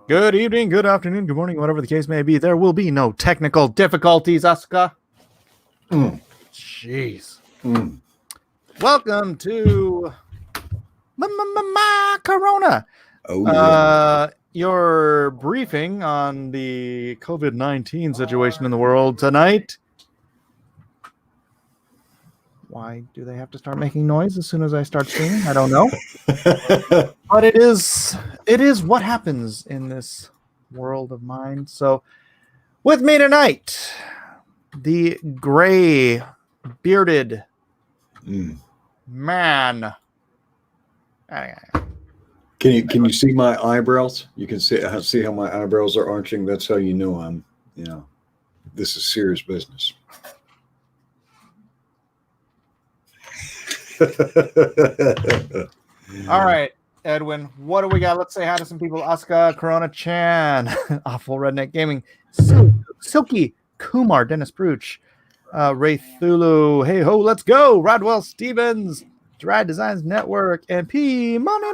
Good evening, good afternoon, good morning, whatever the case may be. There will be no technical difficulties, Asuka. Jeez. Welcome to Corona. Oh, yeah. Your briefing on the COVID-19 situation in the world tonight. Why do they have to start making noise as soon as I start streaming? I don't know. But it is what happens in this world of mine. So with me tonight, the gray bearded man. Can you see my eyebrows? You can see how my eyebrows are arching. That's how you know this is serious business. All right, Edwin, what do we got? Let's say hi to some people. Asuka, Corona Chan, Awful Redneck Gaming, Silky Kumar, Dennis Brooch, Ray Thulu, Hey Ho, Let's Go, Rodwell Stevens, Dry Designs Network, and P Money.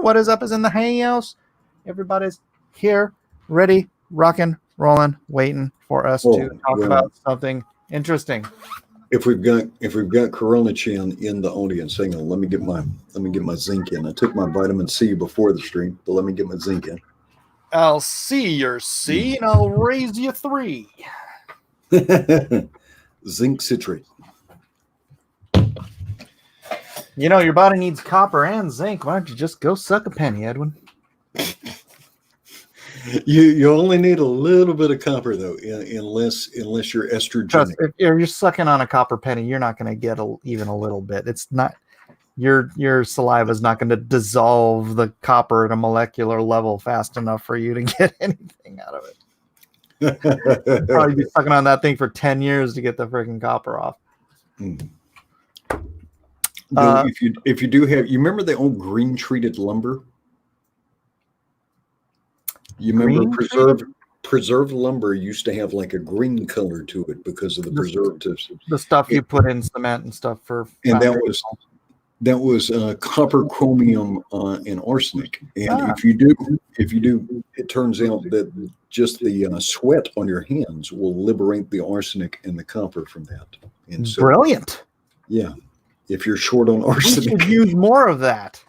What is up is in the house. Everybody's here, ready, rocking, rolling, waiting for us to talk about something interesting. If we've got Corona Chan in the audience, hang on, let me get my zinc in. I took my vitamin C before the stream, but let me get my zinc in. I'll see your C and I'll raise you 3. Zinc citrate. You know, your body needs copper and zinc. Why don't you just go suck a penny, Edwin? You only need a little bit of copper though, unless you're estrogenic. If you're sucking on a copper penny, you're not going to get even a little bit. It's not your saliva is not going to dissolve the copper at a molecular level fast enough for you to get anything out of it. You'd probably be sucking on that thing for 10 years to get the freaking copper off. If you do have, you remember the old green treated lumber? You remember preserved lumber used to have like a green color to it because of the preservatives. The stuff you put in cement and stuff for. And that was copper, chromium, and arsenic. And if you do, it turns out that just the sweat on your hands will liberate the arsenic and the copper from that. And so, brilliant. Yeah, if you're short on arsenic, you should use more of that.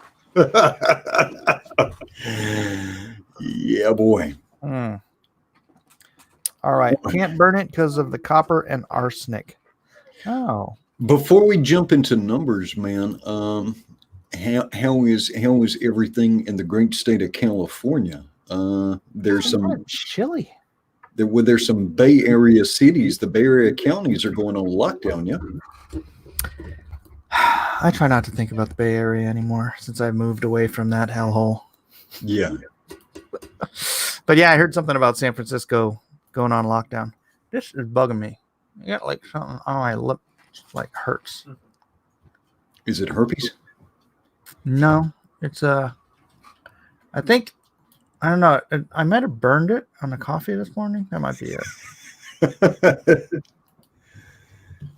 Yeah, boy. All right. Can't burn it because of the copper and arsenic. Oh. Before we jump into numbers, man, how is everything in the great state of California? There's some chilly. There's some Bay Area cities. The Bay Area counties are going on lockdown. Yeah. I try not to think about the Bay Area anymore since I moved away from that hellhole. Yeah. But yeah, I heard something about San Francisco going on lockdown. This is bugging me. I got like something on my lip, like hurts. Is it herpes? No, it's I think I don't know. I might have burned it on the coffee this morning. That might be it.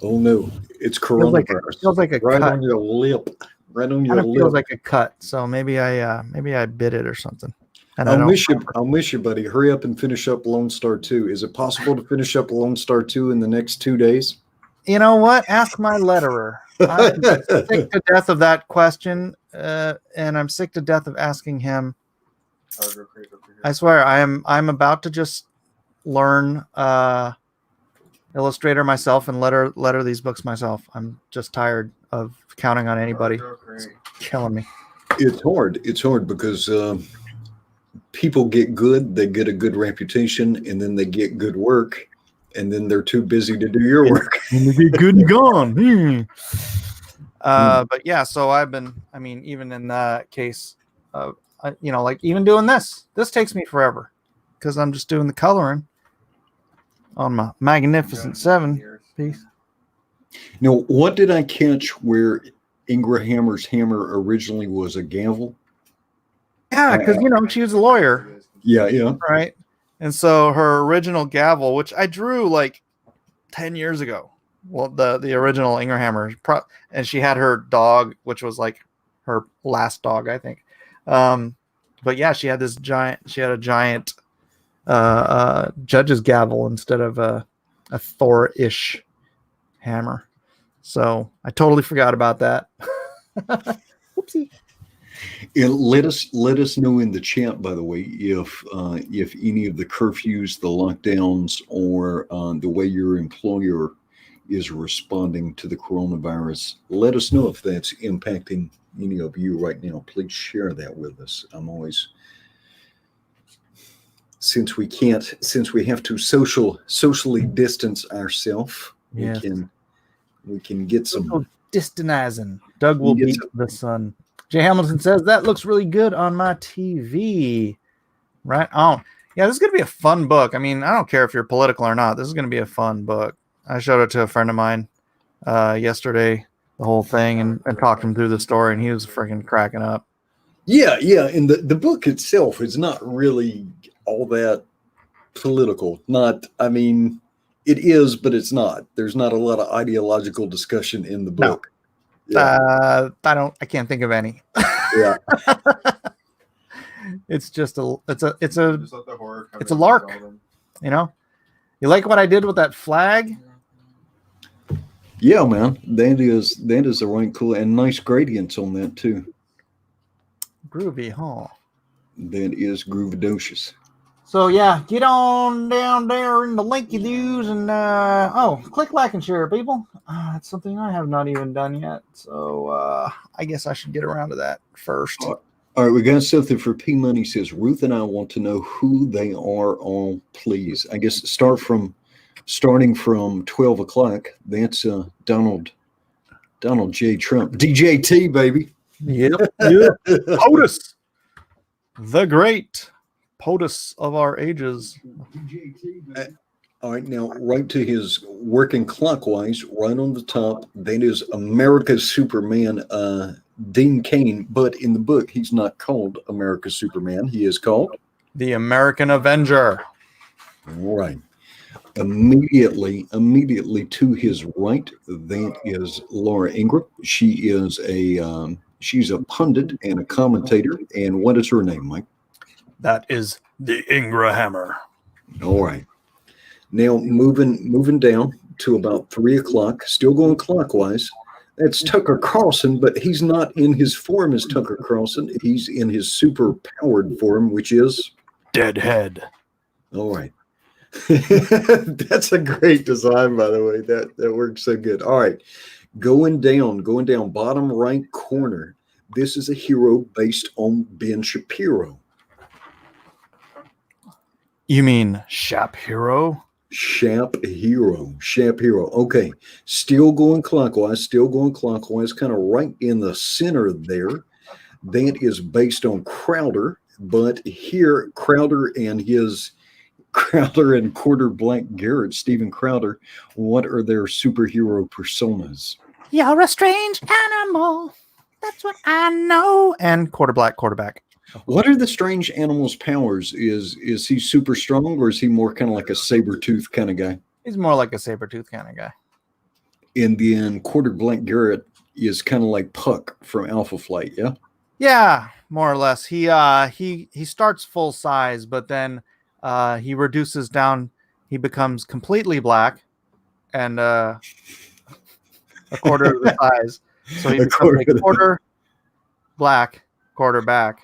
Oh no, it's coronavirus. Feels like a right cut. On your lip. Right on your lip. Feels like a cut. So maybe I bit it or something. And I'll miss you, buddy. Hurry up and finish up Lone Star 2. Is it possible to finish up Lone Star 2 in the next 2 days? You know what? Ask my letterer. I'm sick to death of that question, and I'm sick to death of asking him. I swear, I'm about to just learn Illustrator myself and letter these books myself. I'm just tired of counting on anybody. It's killing me. It's hard because people get good, they get a good reputation, and then they get good work, and then they're too busy to do your work. And they get good and gone. But yeah, so even in that case, like even doing this takes me forever because I'm just doing the coloring on my Magnificent 7 piece. Now, what did I catch where Ingra Hammer's hammer originally was a gavel? Yeah, because she was a lawyer. Yeah. Right. And so her original gavel, which I drew like 10 years ago, well, the original Ingra Hammer, and she had her dog, which was like her last dog, I think. But yeah, she had a giant judge's gavel instead of a Thor-ish hammer. So I totally forgot about that. Whoopsie. Let us know in the chat, by the way, if any of the curfews, the lockdowns, or the way your employer is responding to the coronavirus. Let us know if that's impacting any of you right now. Please share that with us. I'm always, since we have to socially distance ourselves, Yes. we can get some distancing. Doug will beat the sun. Jay Hamilton says that looks really good on my TV. Right on. Yeah, this is gonna be a fun book. I mean, I don't care if you're political or not. This is gonna be a fun book. I showed it to a friend of mine yesterday, the whole thing, and talked him through the story, and he was freaking cracking up. Yeah. And the book itself is not really all that political. I mean, it is, but it's not. There's not a lot of ideological discussion in the book. No. Yeah. I can't think of any. Yeah. It's just it's a lark. You know? You like what I did with that flag? Yeah, man. That is a right cool and nice gradients on that too. Groovy, huh? That is groovidocious. So yeah, get on down there in the linky doos and click like and share, people. That's something I have not even done yet. So I guess I should get around to that first. All right, we got something for P Money. Says Ruth and I want to know who they are all, please. I guess starting from 12 o'clock. That's Donald J. Trump, DJT, baby. Yep. POTUS, the great POTUS of our ages. All right, now right to his working clockwise, right on the top. That is America's Superman, Dean Cain. But in the book, he's not called America's Superman. He is called the American Avenger. All right. Immediately to his right, that is Laura Ingraham. She is she's a pundit and a commentator. And what is her name, Mike? That is the Ingra Hammer. All right. Now moving down to about 3 o'clock, still going clockwise. That's Tucker Carlson, but he's not in his form as Tucker Carlson. He's in his super powered form, which is Deadhead. All right. That's a great design, by the way. That works so good. All right. Going down, bottom right corner. This is a hero based on Ben Shapiro. You mean Shapiro? Shapiro. Okay. Still going clockwise, kind of right in the center there. That is based on Crowder, but here Crowder and Quarter Black Garrett, Steven Crowder, what are their superhero personas? You're a strange animal. That's what I know. And quarterback. What are the strange animal's powers? Is he super strong, or is he more kind of like a saber-tooth kind of guy? He's more like a saber-tooth kind of guy. And then Quarter Black Garrett is kind of like Puck from Alpha Flight, yeah? Yeah, more or less. He starts full size, but then he reduces down. He becomes completely black and a quarter of the size. So he becomes a quarter black, quarterback.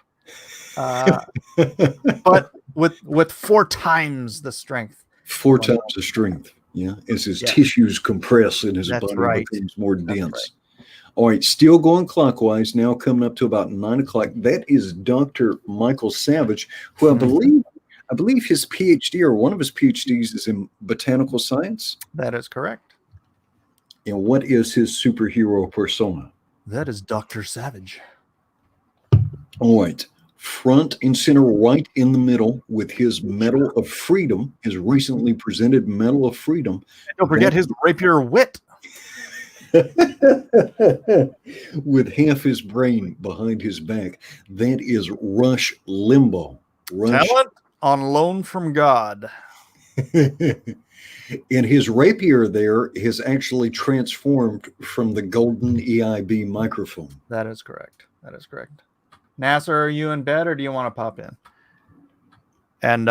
But with 4 times the strength. 4 times the strength. Yeah, as his tissues compress and his body becomes more dense. Right. All right, still going clockwise. Now coming up to about 9 o'clock. That is Dr. Michael Savage, who I believe his PhD or one of his PhDs is in botanical science. That is correct. And what is his superhero persona? That is Dr. Savage. All right. Front and center, right in the middle, with his Medal of Freedom, his recently presented Medal of Freedom. And don't forget his rapier wit. With half his brain behind his back. That is Rush Limbaugh. Talent on loan from God. And his rapier there has actually transformed from the golden EIB microphone. That is correct. Nasser, are you in bed or do you want to pop in? And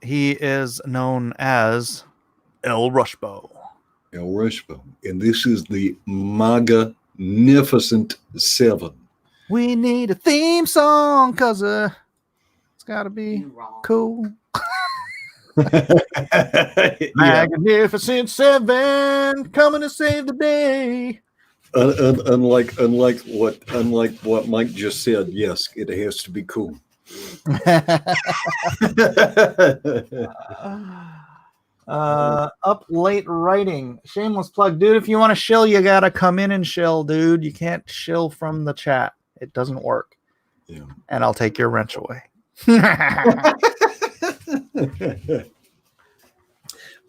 he is known as El Rushbo. El Rushbo. And this is the Magnificent Seven. We need a theme song because it's got to be cool. Magnificent Seven coming to save the day. Unlike what Mike just said, yes, it has to be cool. Up late writing. Shameless plug. Dude, if you want to shill, you got to come in and shill, dude. You can't shill from the chat. It doesn't work. Yeah. And I'll take your wrench away.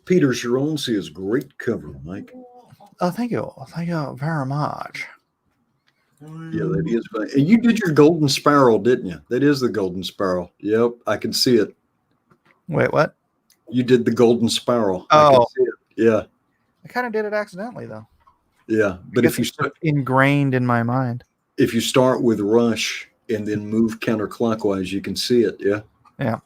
Peter Sharon says, great cover, Mike. Oh, thank you. Thank you very much. Yeah, that is fun. And you did your golden spiral, didn't you? That is the golden spiral. Yep, I can see it. Wait, what? You did the golden spiral. Oh. I can see it. Yeah. I kind of did it accidentally, though. Yeah, but if you start ingrained in my mind. If you start with Rush and then move counterclockwise, you can see it. Yeah. Yeah.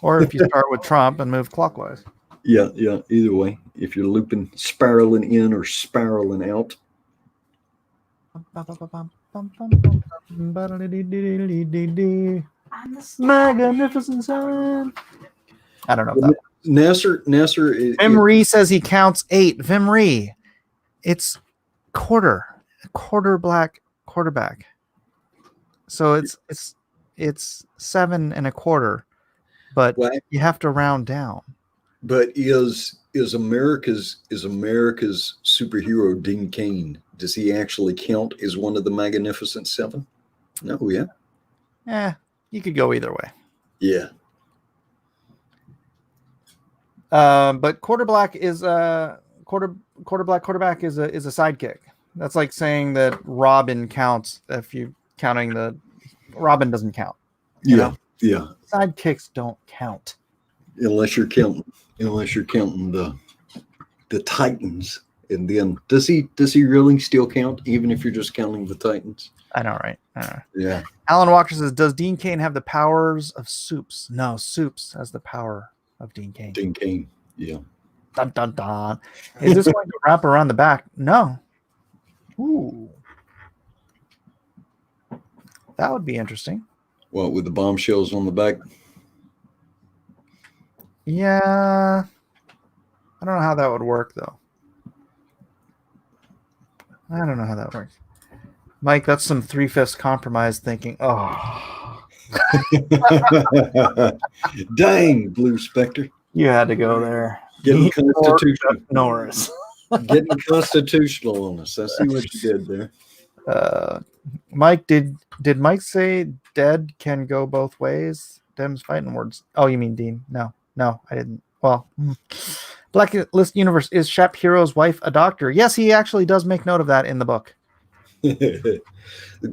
Or if you start with Trump and move clockwise. Yeah. Either way, if you're looping, spiraling in or spiraling out. Magnificent Seven. I don't know if that. Nasser. Vimri says he counts 8. Vimri, it's quarter black quarterback. So it's 7 1/4, but you have to round down. But is America's superhero Dean Cain? Does he actually count as one of the Magnificent Seven? No, yeah. You could go either way. Yeah. But quarterback is a sidekick. That's like saying that Robin counts if you counting the Robin doesn't count. You know? Sidekicks don't count. Unless you're counting the Titans. And then does he really still count even if you're just counting the Titans? I know, right? Yeah. Alan Walker says, does Dean Cain have the powers of Soups? No, Soups has the power of Dean Cain. Dean Cain, yeah. Dun, dun, dun. Is this going to wrap around the back? No. Ooh. That would be interesting. What, with the bombshells on the back? Yeah. I don't know how that would work, though. I don't know how that works. Mike, that's some 3/5 compromise thinking. Oh. Dang, Blue Spectre. You had to go there. Getting constitutional. Norris. Getting constitutional on us. I see what you did there. Mike, did Mike say dead can go both ways? Dem's fighting words. Oh, you mean Dean? No, I didn't. Well, Blacklist Universe, is Shep Hero's wife a doctor? Yes, he actually does make note of that in the book. The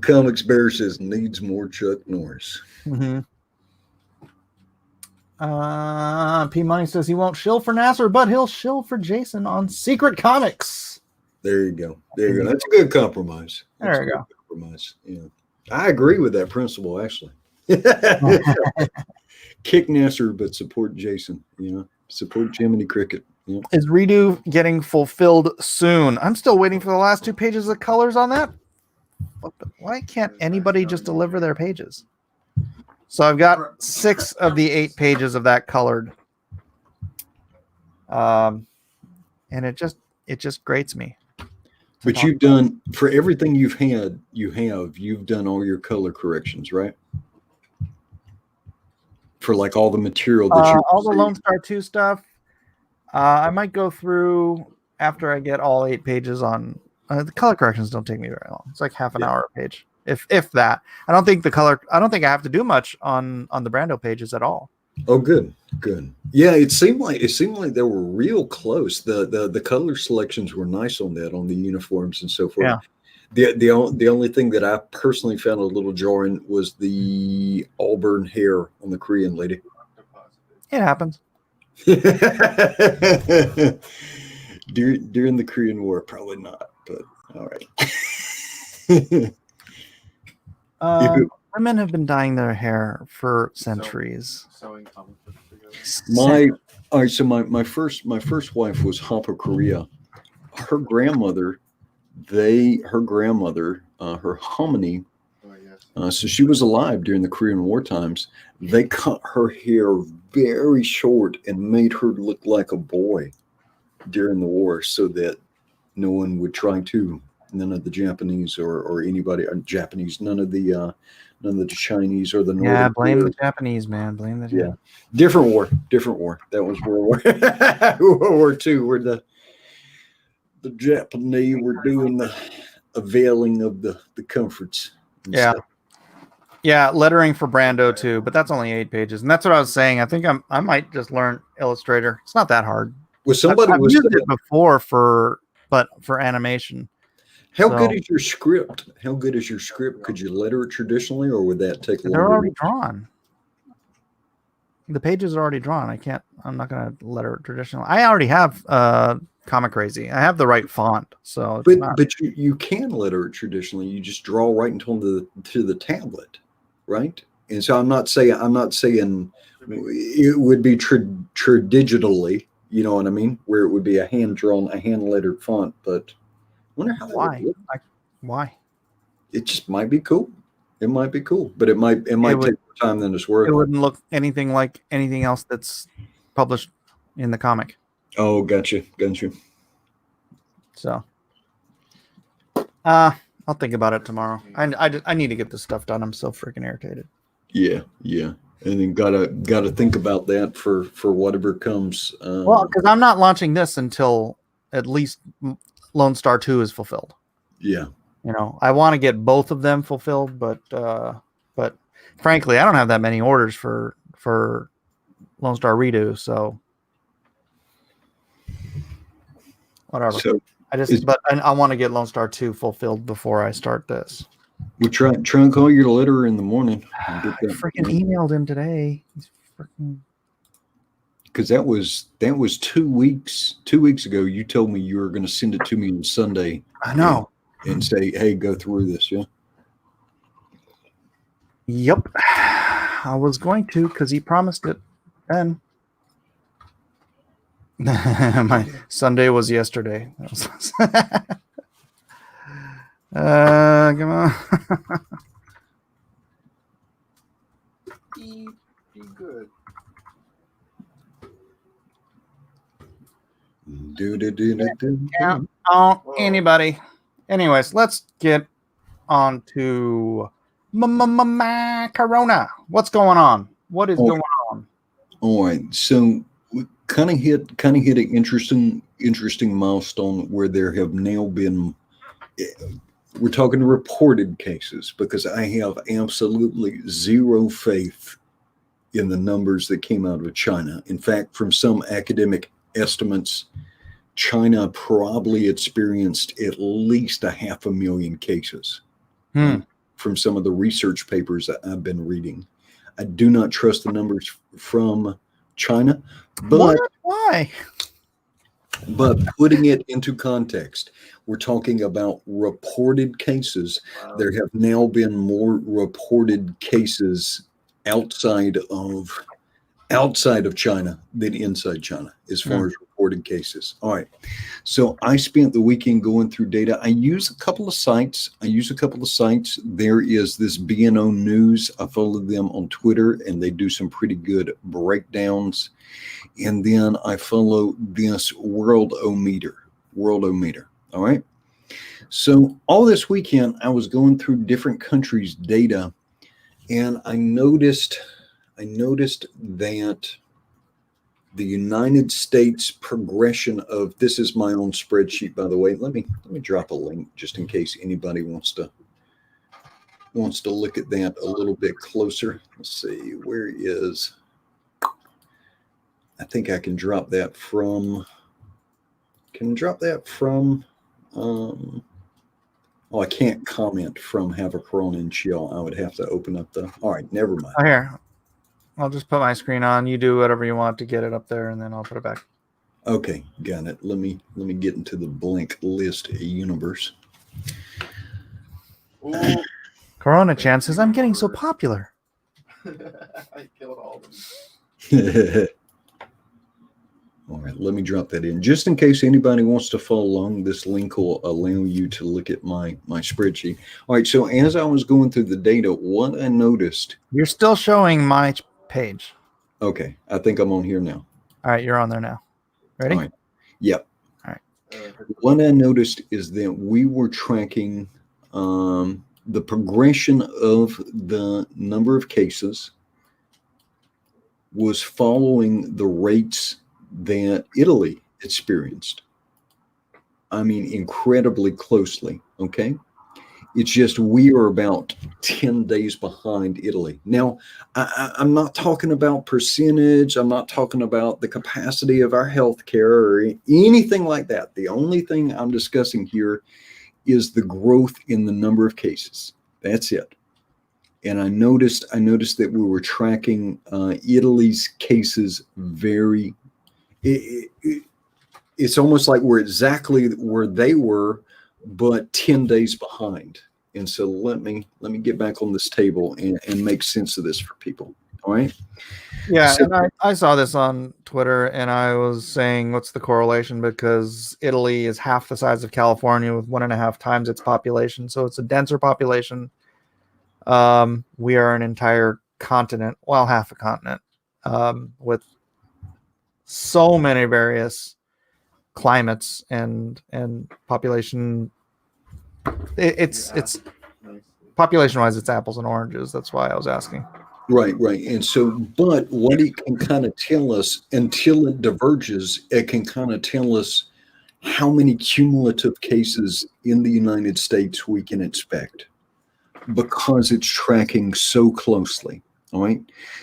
Comics Bear says needs more Chuck Norris. Mm-hmm. P Money says he won't shill for Nasser, but he'll shill for Jason on Secret Comics. There you go. That's a good compromise. There you go. Compromise. Yeah, I agree with that principle actually. Kick Nasser, but support Jason. Support Jiminy Cricket. Yeah. Is redo getting fulfilled soon? I'm still waiting for the last 2 pages of colors on that. Why can't anybody just deliver their pages? So I've got 6 of the 8 pages of that colored. And it just grates me. But you've done, for everything you've done all your color corrections, right? For like all the material that all the Lone Star 2 stuff. I might go through after I get all 8 pages on the color corrections. Don't take me very long. It's like half an hour a page, if that. I don't think I have to do much on the Brando pages at all. Oh, good. Yeah, it seemed like they were real close. The color selections were nice on that, on the uniforms and so forth. Yeah. The only thing that I personally found a little jarring was the auburn hair on the Korean lady. It happens. During the Korean War, probably not, but all right. If it, Women have been dyeing their hair for centuries. Sewing comic books together. my all right, so my first wife was Hapa Korea. Her grandmother, her hominy. Oh yes. So she was alive during the Korean War times. They cut her hair very short and made her look like a boy during the war, so that no one would try to. None of the Japanese or anybody Japanese, none of the Chinese or the Northern. Yeah, blame the Koreans. Japanese, man. Blame the Yeah, different war. That was World War II. Where the Japanese were doing the availing of the comforts. And Yeah. stuff. Yeah, lettering for Brando too, but that's only 8 pages, and that's what I was saying. I think I might just learn Illustrator. It's not that hard. Well, somebody I've was used saying, it before for animation. how so- good is your script? How good is your script? Could you letter it traditionally, or would that take They're longer? already drawn. The pages are already drawn. I'm not gonna letter it traditional. I already have Comic Crazy. I have the right font, so it's not. But you can letter it traditionally. You just draw right into the tablet, right? And so I'm not saying it would be digitally, you know what I mean, where it would be a hand drawn, a hand lettered font. But I wonder how that Why? would look. Why? It just might be cool. It might be cool, but it might take more time than it's worth. It wouldn't look anything like anything else that's published in the comic. Oh, gotcha. So, I'll think about it tomorrow. I need to get this stuff done. I'm so freaking irritated. Yeah, and then gotta think about that for whatever comes. Well, because I'm not launching this until at least Lone Star 2 is fulfilled. Yeah. You know, I want to get both of them fulfilled, but frankly, I don't have that many orders for Lone Star Redo, so whatever. So I want to get Lone Star 2 fulfilled before I start this. we try and call your letter in the morning. I freaking emailed him today. He's freaking. Because that was 2 weeks. 2 weeks ago, you told me you were going to send it to me on Sunday. I know. And say, hey, go through this, yeah? Yep. I was going to because he promised it then. My Sunday was yesterday. Come on. Be good. Count on anybody. Anyways, let's get on to Corona. What's going on? What is going on? All right. So we kind of hit an interesting milestone where there have now been. We're talking reported cases because I have absolutely zero faith in the numbers that came out of China. In fact, from some academic estimates, China probably experienced at least 500,000 cases from some of the research papers that I've been reading. I do not trust the numbers from China, but why? But putting it into context, we're talking about reported cases. There have now been more reported cases outside of China than inside China as far as reported cases. All right. So I spent the weekend going through data. I use a couple of sites. There is this BNO News. I follow them on Twitter, and they do some pretty good breakdowns. And then I follow this Worldometer. All right. So all this weekend, I was going through different countries' data, and I noticed that the United States progression of, this is my own spreadsheet, by the way. Let me drop a link just in case anybody wants to look at that a little bit closer. Let's see, where is, I think I can drop that from, I can't comment from Have a Corona and Chill. I would have to open up all right, never mind. Oh, here. I'll just put my screen on. You do whatever you want to get it up there, and then I'll put it back. Okay, got it. Let me get into the blank list universe. Corona Chan says, I'm getting so popular. I killed all of them. All right, let me drop that in. Just in case anybody wants to follow along, this link will allow you to look at my spreadsheet. All right, so as I was going through the data, what I noticed... You're still showing my page. Okay, I think I'm on here now. All right, you're on there now. Ready? All right. Yep. All right. What I noticed is that we were tracking the progression of the number of cases was following the rates that Italy experienced. I mean, incredibly closely, okay? It's just we are about 10 days behind Italy. Now, I'm not talking about percentage. I'm not talking about the capacity of our healthcare or anything like that. The only thing I'm discussing here is the growth in the number of cases. That's it. And I noticed that we were tracking Italy's cases very. It's almost like we're exactly where they were, but 10 days behind. And so let me get back on this table and make sense of this for people. All right. Yeah, So, and I saw this on Twitter, and I was saying, what's the correlation? Because Italy is half the size of California with 1.5 times its population, so it's a denser population. We are an entire continent, well, half a continent, with so many various climates and population. It's population-wise, it's apples and oranges. That's why I was asking. Right. And so, but what it can kind of tell us until it diverges, it can kind of tell us how many cumulative cases in the United States we can expect because it's tracking so closely. All right.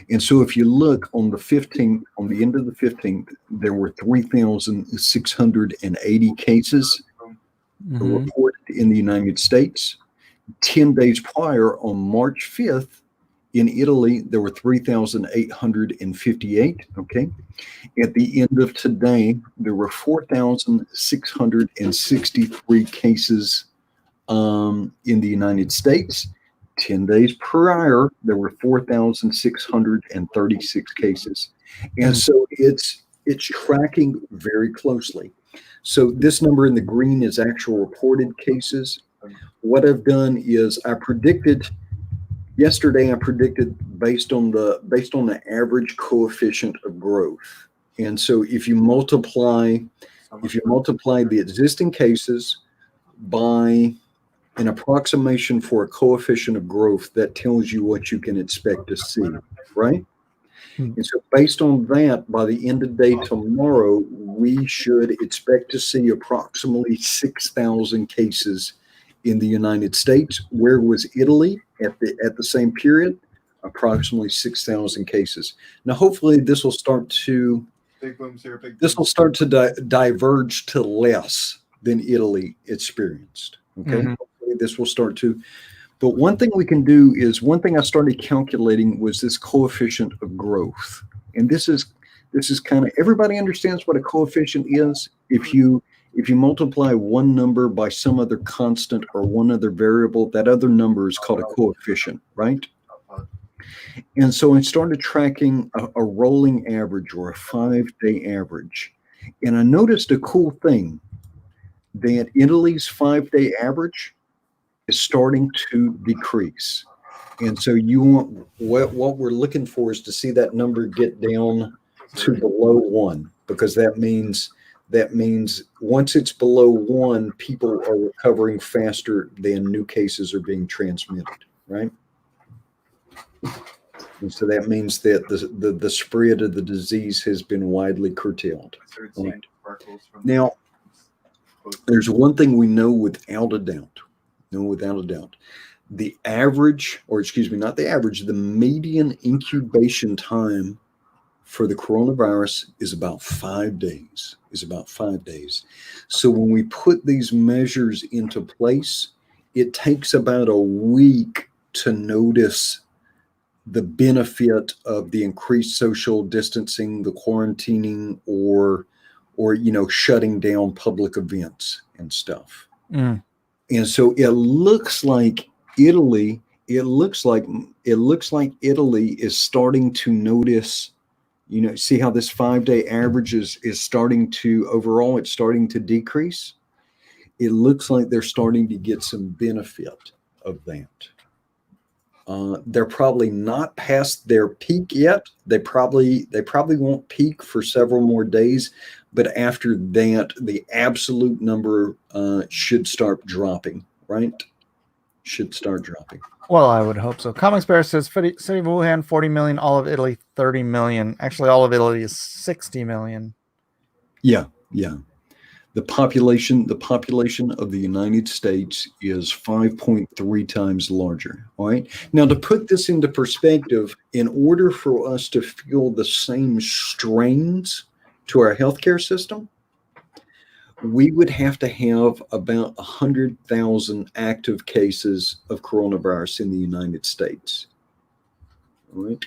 And so if you look on the 15th, on the end of the 15th, there were 3,680 cases reported in the United States. 10 days prior, on March 5th, in Italy, there were 3,858. Okay. At the end of today, there were 4,663 cases in the United States. 10 days prior, there were 4,636 cases. And so it's tracking very closely. So this number in the green is actual reported cases. What I've done is yesterday I predicted based on the average coefficient of growth. And so if you multiply the existing cases by an approximation for a coefficient of growth, that tells you what you can expect to see, right? And so based on that, by the end of the day tomorrow, we should expect to see approximately 6,000 cases in the United States. Where was Italy at the same period? Approximately 6,000 cases. Now, hopefully this will start to diverge to less than Italy experienced. Okay. Hopefully this will start to. But one thing we can do is, one thing I started calculating was this coefficient of growth. And this is kind of, everybody understands what a coefficient is. If you multiply one number by some other constant or one other variable, that other number is called a coefficient, right? And so I started tracking a rolling average or a 5-day average. And I noticed a cool thing, that Italy's 5-day average is starting to decrease. And so what we're looking for is to see that number get down to below 1, because that means once it's below 1, people are recovering faster than new cases are being transmitted, right? And so that means that the spread of the disease has been widely curtailed. Right? Now, there's one thing we know without a doubt. The average, or excuse me, not the average, the median incubation time for the coronavirus is about 5 days. So when we put these measures into place, it takes about a week to notice the benefit of the increased social distancing, the quarantining, or shutting down public events and stuff. And so it looks like Italy it looks like Italy is starting to notice. See how this 5-day average is starting to overall, it's starting to decrease. It looks like they're starting to get some benefit of that. They're probably not past their peak yet. They probably won't peak for several more days, but after that, the absolute number should start dropping. Right? Should start dropping. Well, I would hope so. Comics Bear says city of Wuhan 40 million, all of Italy 30 million. Actually, all of Italy is 60 million. Yeah. The population of the United States is 5.3 times larger. All right. Now, to put this into perspective, in order for us to feel the same strains to our healthcare system, we would have to have about 100,000 active cases of coronavirus in the United States. All right.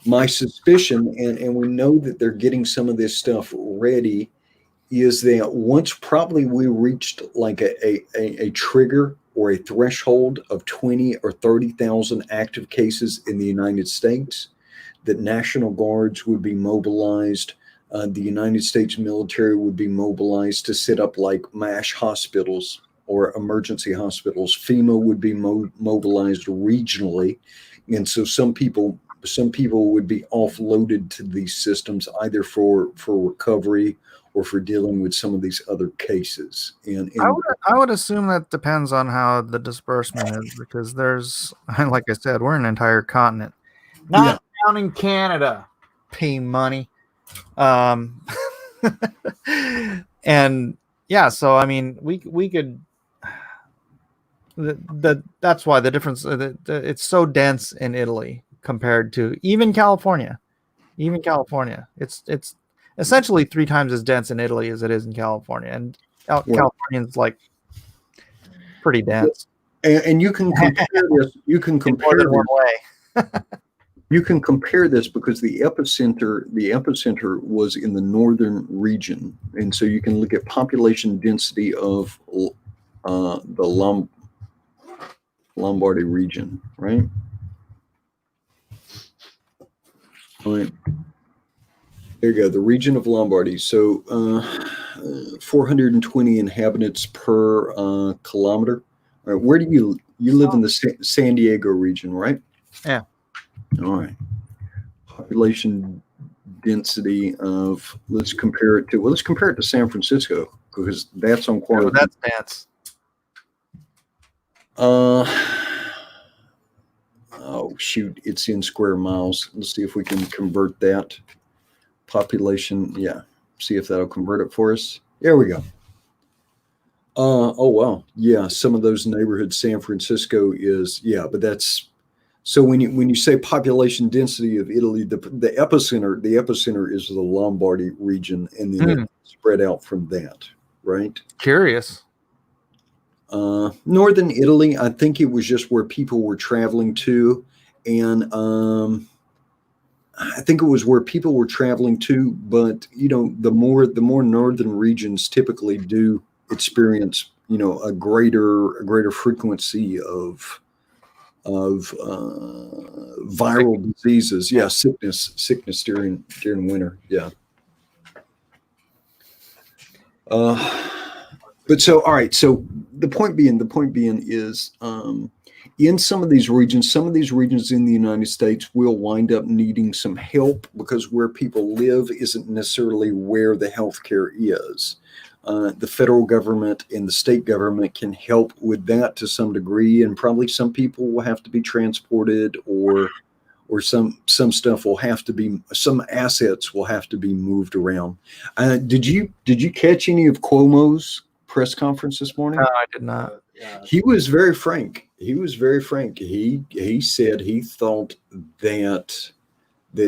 My suspicion, and we know that they're getting some of this stuff ready, is that once probably we reached like a trigger or a threshold of 20 or 30,000 active cases in the United States, that National Guards would be mobilized. The United States military would be mobilized to set up like MASH hospitals or emergency hospitals. FEMA would be mobilized regionally. And so some people would be offloaded to these systems either for recovery or for dealing with some of these other cases. And I would assume that depends on how the disbursement is, because there's, like I said, we're an entire continent. Not counting Canada. Pay money. And yeah, so I mean, we could. That's why the difference. It's so dense in Italy compared to even California. Even California, it's essentially 3 times as dense in Italy as it is in California, and California's like pretty dense. And you can compare this. You can compare this. One way. You can compare this because the epicenter was in the northern region, and so you can look at population density of the Lombardy region, right? All right. There you go, the region of Lombardy. So 420 inhabitants per kilometer. All right, where do you live in the San Diego region, right? Yeah. All right. Population density of, let's compare it to San Francisco, because that's on quarantine. Oh, that's dense. Oh shoot, it's in square miles. Let's see if we can convert that. Population, yeah. See if that'll convert it for us. There we go. Oh wow, yeah. Some of those neighborhoods, San Francisco is, yeah, but that's, so when you say population density of Italy, the epicenter is the Lombardy region, and then it spread out from that, right? Curious. Northern Italy, I think it was just where people were traveling to, and I think it was where people were traveling to. But the more northern regions typically do experience, a greater frequency of viral diseases. Yeah, sickness during winter. Yeah. But so, all right. So the point being is, in some of these regions in the United States will wind up needing some help, because where people live isn't necessarily where the healthcare is. The federal government and the state government can help with that to some degree, and probably some people will have to be transported, or some stuff will have to be, some assets will have to be moved around. Did you catch any of Cuomo's press conference this morning? No, I did not. He was very frank. He said he thought that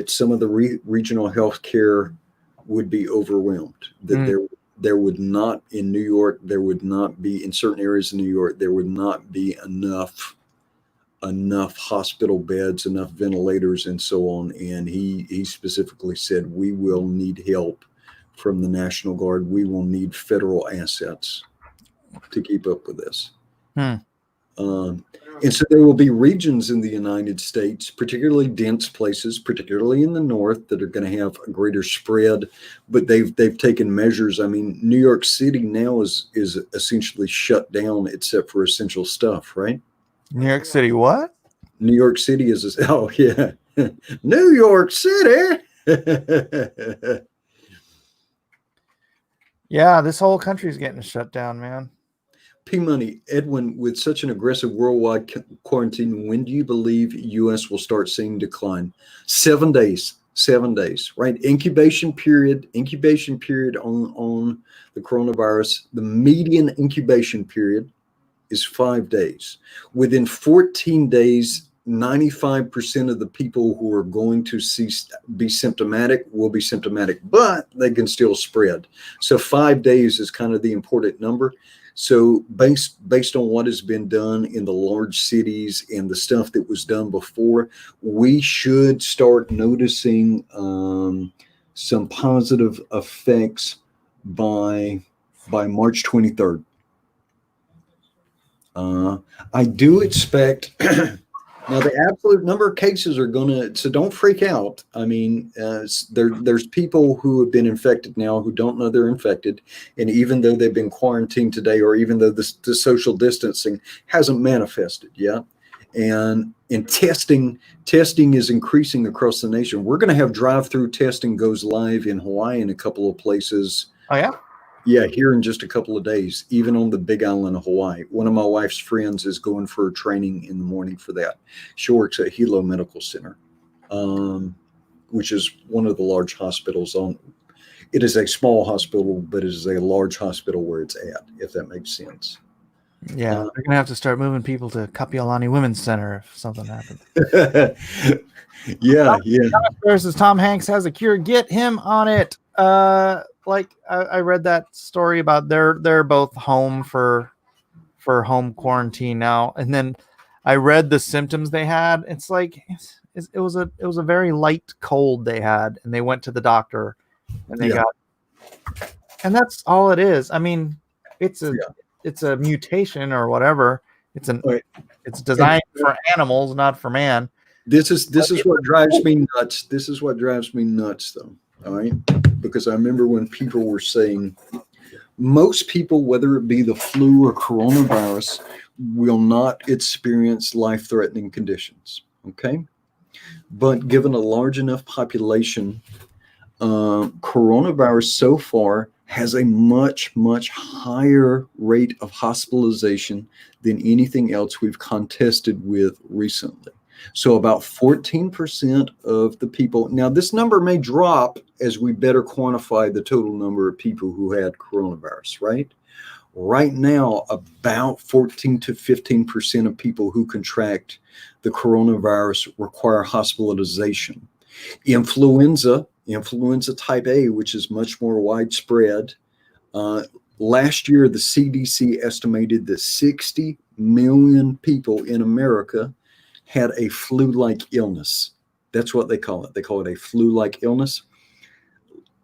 some of the regional healthcare would be overwhelmed. That there would not, in New York, there would not be, in certain areas of New York, there would not be enough hospital beds, enough ventilators, and so on. And he specifically said, we will need help from the National Guard. We will need federal assets to keep up with this. And so there will be regions in the United States, particularly dense places, particularly in the north, that are going to have a greater spread. But they've taken measures. I mean, New York City now is essentially shut down except for essential stuff, right? New York City, what? New York City is oh yeah, New York City. Yeah, this whole country's getting shut down, man. P-Money, Edwin, with such an aggressive worldwide quarantine, when do you believe U.S. will start seeing decline? 7 days. 7 days, right? Incubation period on the coronavirus. The median incubation period is 5 days. Within 14 days, 95% of the people who are going to be symptomatic will be symptomatic, but they can still spread. So 5 days is kind of the important number. So based on what has been done in the large cities and the stuff that was done before, we should start noticing some positive effects by March 23rd. I do expect now the absolute number of cases are so don't freak out. I mean, there's people who have been infected now who don't know they're infected. And even though they've been quarantined today, or even though the social distancing hasn't manifested yet, and testing is increasing across the nation. We're going to have drive-through testing goes live in Hawaii in a couple of places. Oh, yeah? Yeah, here in just a couple of days, even on the Big Island of Hawaii. One of my wife's friends is going for a training in the morning for that. She works at Hilo Medical Center, which is one of the large hospitals it is a small hospital, but it is a large hospital where it's at, if that makes sense. Yeah, they're going to have to start moving people to Kapiolani Women's Center if something happens. Yeah. Versus Tom Hanks has a cure. Get him on it. I read that story about they're both home for home quarantine now, and then I read the symptoms they had. It's like it was a very light cold they had, and they went to the doctor, and they got, and that's all it is. I mean, it's a mutation or whatever. It's designed for animals, not for man. This is what drives me nuts. This is what drives me nuts, though. All right, because I remember when people were saying most people, whether it be the flu or coronavirus, will not experience life-threatening conditions. Okay, but given a large enough population, coronavirus so far has a much, much higher rate of hospitalization than anything else we've contested with recently. So about 14% of the people, now this number may drop as we better quantify the total number of people who had coronavirus, right? Right now, about 14 to 15% of people who contract the coronavirus require hospitalization. Influenza type A, which is much more widespread, last year the CDC estimated that 60 million people in America had a flu-like illness. That's what they call it. They call it a flu-like illness.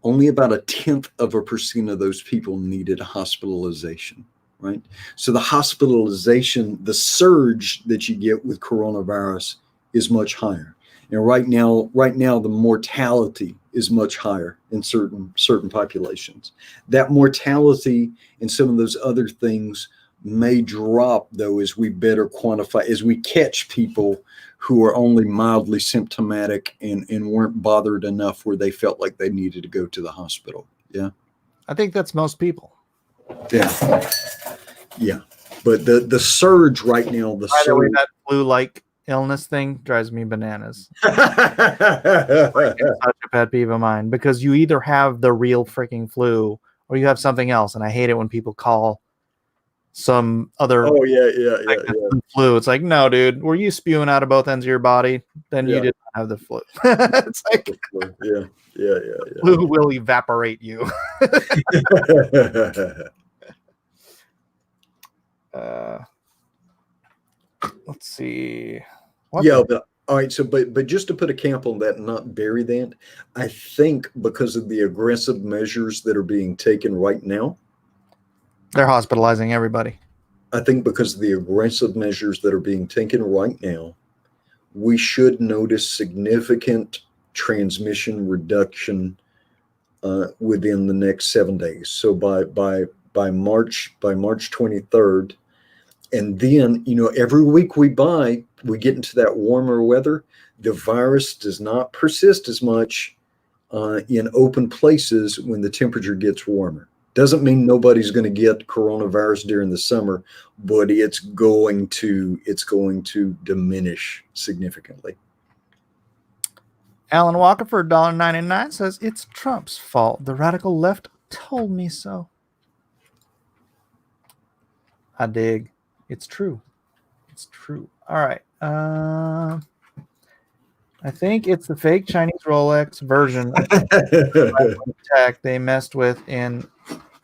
Only about 0.1% of those people needed hospitalization, right? So the hospitalization, the surge that you get with coronavirus is much higher. And right now, the mortality is much higher in certain populations. That mortality and some of those other things may drop, though, as we better quantify, as we catch people who are only mildly symptomatic and weren't bothered enough where they felt like they needed to go to the hospital. Yeah. I think that's most people. Yeah. But the surge right now, By the way, that flu-like illness thing drives me bananas. It's such a pet peeve of mine, because you either have the real freaking flu or you have something else. And I hate it when people call some other flu. It's like, no, dude, were you spewing out of both ends of your body? Then you did not have the flu. It's like, flu will evaporate you. Let's see. All right. So, but just to put a cap on that and not bury that, I think because of the aggressive measures that are being taken right now, they're hospitalizing everybody. I think because of the aggressive measures that are being taken right now, we should notice significant transmission reduction within the next 7 days. So by March 23rd, and then every week we get into that warmer weather. The virus does not persist as much in open places when the temperature gets warmer. Doesn't mean nobody's going to get coronavirus during the summer, but it's going to diminish significantly. Alan Walker for $1.99 says it's Trump's fault. The radical left told me so. I dig. It's true. It's true. All right. I think it's the fake Chinese Rolex version of the tech they messed with in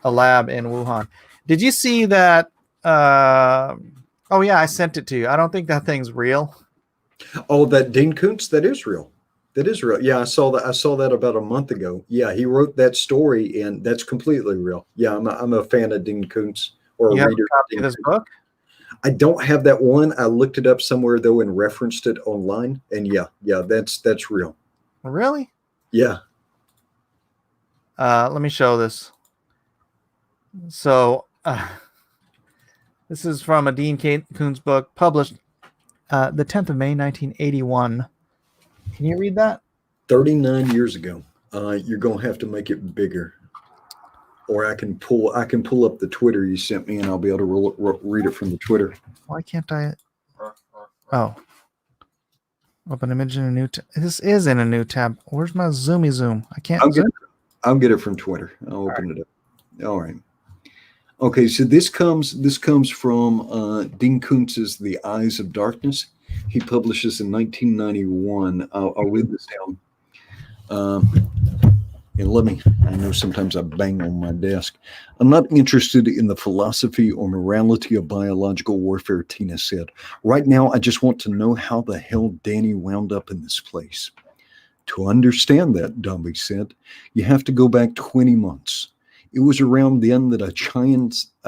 a lab in Wuhan. Did you see that? Oh yeah, I sent it to you. I don't think that thing's real. Oh, that Dean Koontz, that is real. That is real. Yeah, I saw that. I saw that about a month ago. Yeah, he wrote that story, and that's completely real. Yeah, I'm a fan of Dean Koontz, or You a have reader a copy of Dean this Koontz. book? I don't have that one. I looked it up somewhere though and referenced it online. And yeah, that's real. Really? Yeah. Let me show this. So this is from a Dean Koontz book published the 10th of May, 1981. Can you read that? 39 years ago. You're gonna have to make it bigger, or I can pull up the Twitter you sent me, and I'll be able to read it from the Twitter. Why can't I? Oh, open image in a new tab. This is in a new tab. Where's my zoomy zoom? I can't. I'll get it from Twitter. I'll open it up. All right. Okay, so this comes from Dean Koontz's The Eyes of Darkness. He publishes in 1991. I'll read this down. And I know sometimes I bang on my desk. I'm not interested in the philosophy or morality of biological warfare, Tina said. Right now, I just want to know how the hell Danny wound up in this place. To understand that, Dombey said, you have to go back 20 months. It was around then that a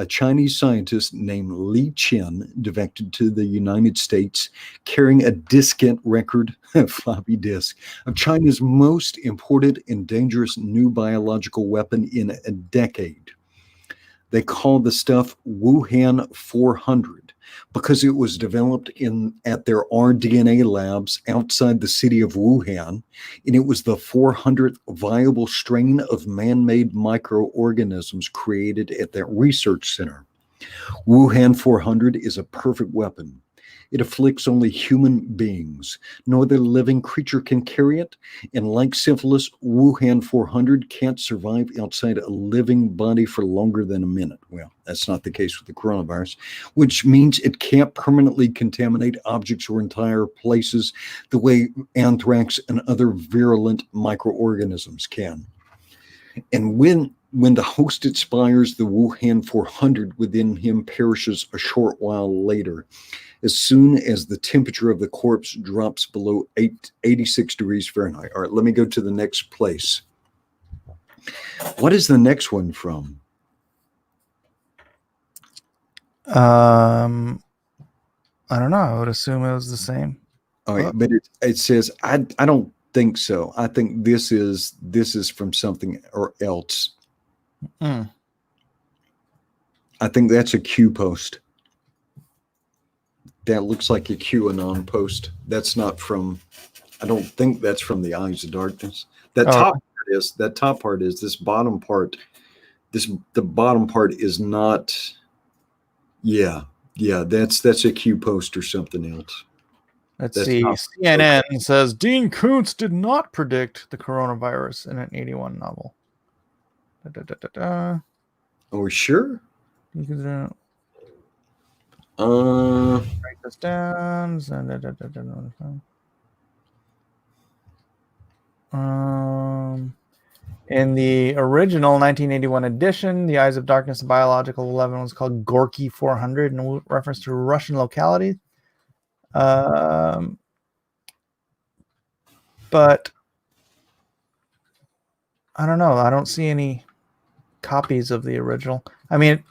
Chinese scientist named Li Chen defected to the United States carrying a diskette record, floppy disk, of China's most imported and dangerous new biological weapon in a decade. They called the stuff Wuhan 400 because it was developed at their rDNA labs outside the city of Wuhan, and it was the 400th viable strain of man-made microorganisms created at that research center. Wuhan 400 is a perfect weapon. It afflicts only human beings. No other living creature can carry it, and like syphilis, Wuhan 400 can't survive outside a living body for longer than a minute. Well, that's not the case with the coronavirus, which means it can't permanently contaminate objects or entire places the way anthrax and other virulent microorganisms can. And when the host expires, the Wuhan 400 within him perishes a short while later, as soon as the temperature of the corpse drops below 86 degrees Fahrenheit. All right, let me go to the next place. What is the next one from? I don't know. I would assume it was the same. All right, but it says I don't think so. I think this is from something or else. Mm. I think that's a Q post. That looks like a QAnon post. That's not from. I don't think that's from the Eyes of Darkness. That top part is. That top part is. This bottom part. The bottom part is not. Yeah. That's a Q post or something else. Let's see. CNN says Dean Koontz did not predict the coronavirus in an 81 novel. Oh, sure. Write this down. In the original 1981 edition, The Eyes of Darkness Biological 11 was called Gorky 400 in reference to a Russian locality. But I don't know. I don't see any copies of the original. I mean,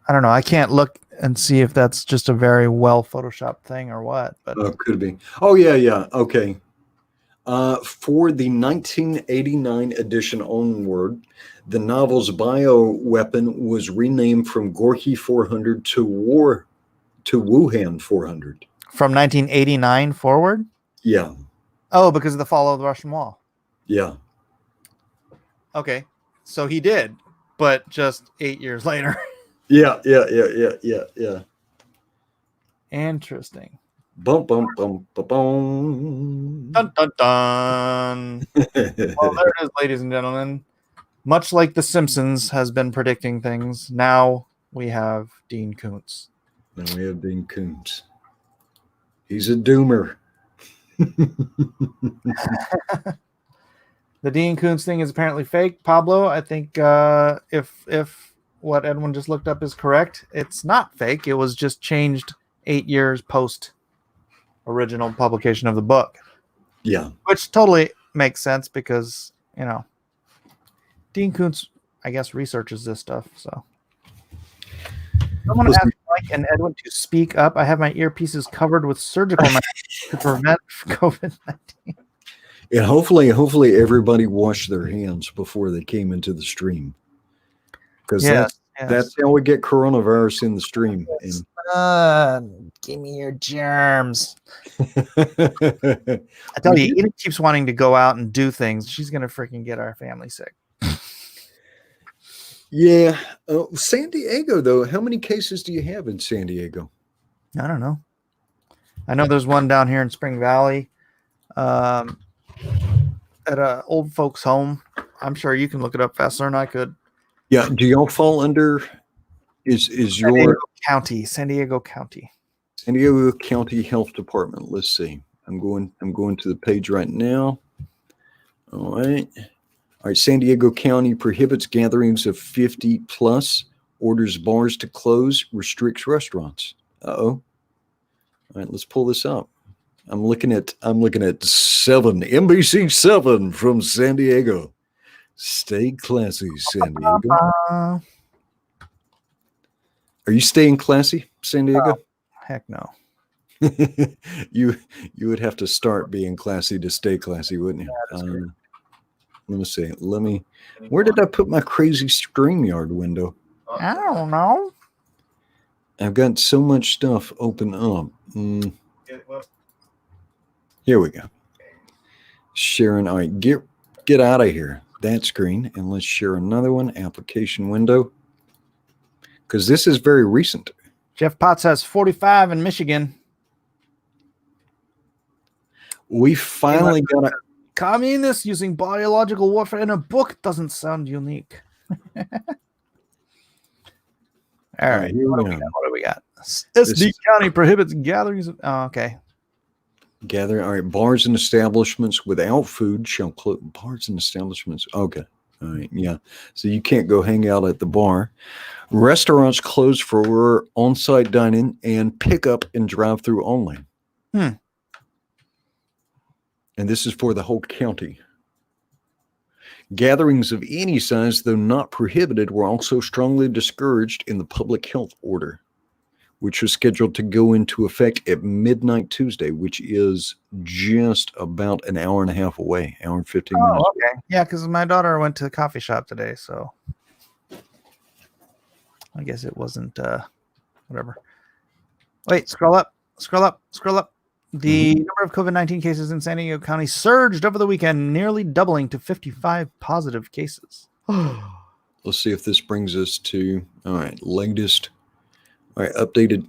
I don't know. I can't look. and see if that's just a very well photoshopped thing or what. But Could be. Oh, yeah. Okay. For the 1989 edition onward, the novel's bioweapon was renamed from Gorky 400 to Wuhan 400. from 1989 forward? Yeah. Oh, because of the fall of the Russian Wall. Yeah. Okay. So he did, but just 8 years later. Yeah. Interesting. Bum, bum, bum, bum, bum. Dun, dun, dun. Well, there it is, ladies and gentlemen. Much like The Simpsons has been predicting things, now we have Dean Koontz. Now we have Dean Koontz. He's a doomer. The Dean Koontz thing is apparently fake. Pablo, I think if what Edwin just looked up is correct, it's not fake. It was just changed 8 years post original publication of the book. Yeah. Which totally makes sense because, you know, Dean Koontz, I guess, researches this stuff. So someone asked Mike and Edwin to speak up. I have my earpieces covered with surgical knives to prevent COVID-19. And hopefully everybody washed their hands before they came into the stream. Because that's how we get coronavirus in the stream. Give me your germs. I tell you, Edith keeps wanting to go out and do things. She's going to freaking get our family sick. Yeah. San Diego, though, how many cases do you have in San Diego? I don't know. I know there's one down here in Spring Valley. At a old folks home. I'm sure you can look it up faster than I could. Yeah. Do y'all fall under is San your San Diego County Health Department? Let's see. I'm going to the page right now. All right. San Diego County prohibits gatherings of 50 plus, orders bars to close, restricts restaurants. All right, let's pull this up. I'm looking at 7 NBC 7 from San Diego. Stay classy, San Diego. Are you staying classy, San Diego? Heck no. You would have to start being classy to stay classy, wouldn't you? Let me see. Where did I put my crazy StreamYard window? I don't know. I've got so much stuff open up. Here we go. Sharing. All right, get out of here. That screen, and let's share another one. Application window. Because this is very recent. Jeff Potts has 45 in Michigan. We finally got a communist using biological warfare in a book doesn't sound unique. All right, what do we got? SD County prohibits gatherings. Okay. Gathering. All right. Bars and establishments without food shall close. Bars and establishments. Okay. All right. Yeah. So you can't go hang out at the bar. Restaurants closed for on-site dining and pickup and drive-through only. And this is for the whole county. Gatherings of any size, though not prohibited, were also strongly discouraged in the public health order, which was scheduled to go into effect at midnight Tuesday, which is just about an hour and a half away, hour and 15 minutes. Okay. Yeah, because my daughter went to the coffee shop today, so I guess it wasn't whatever. Wait, scroll up. The number of COVID-19 cases in San Diego County surged over the weekend, nearly doubling to 55 positive cases. Let's see if this brings us to, all right, latest. All right, updated.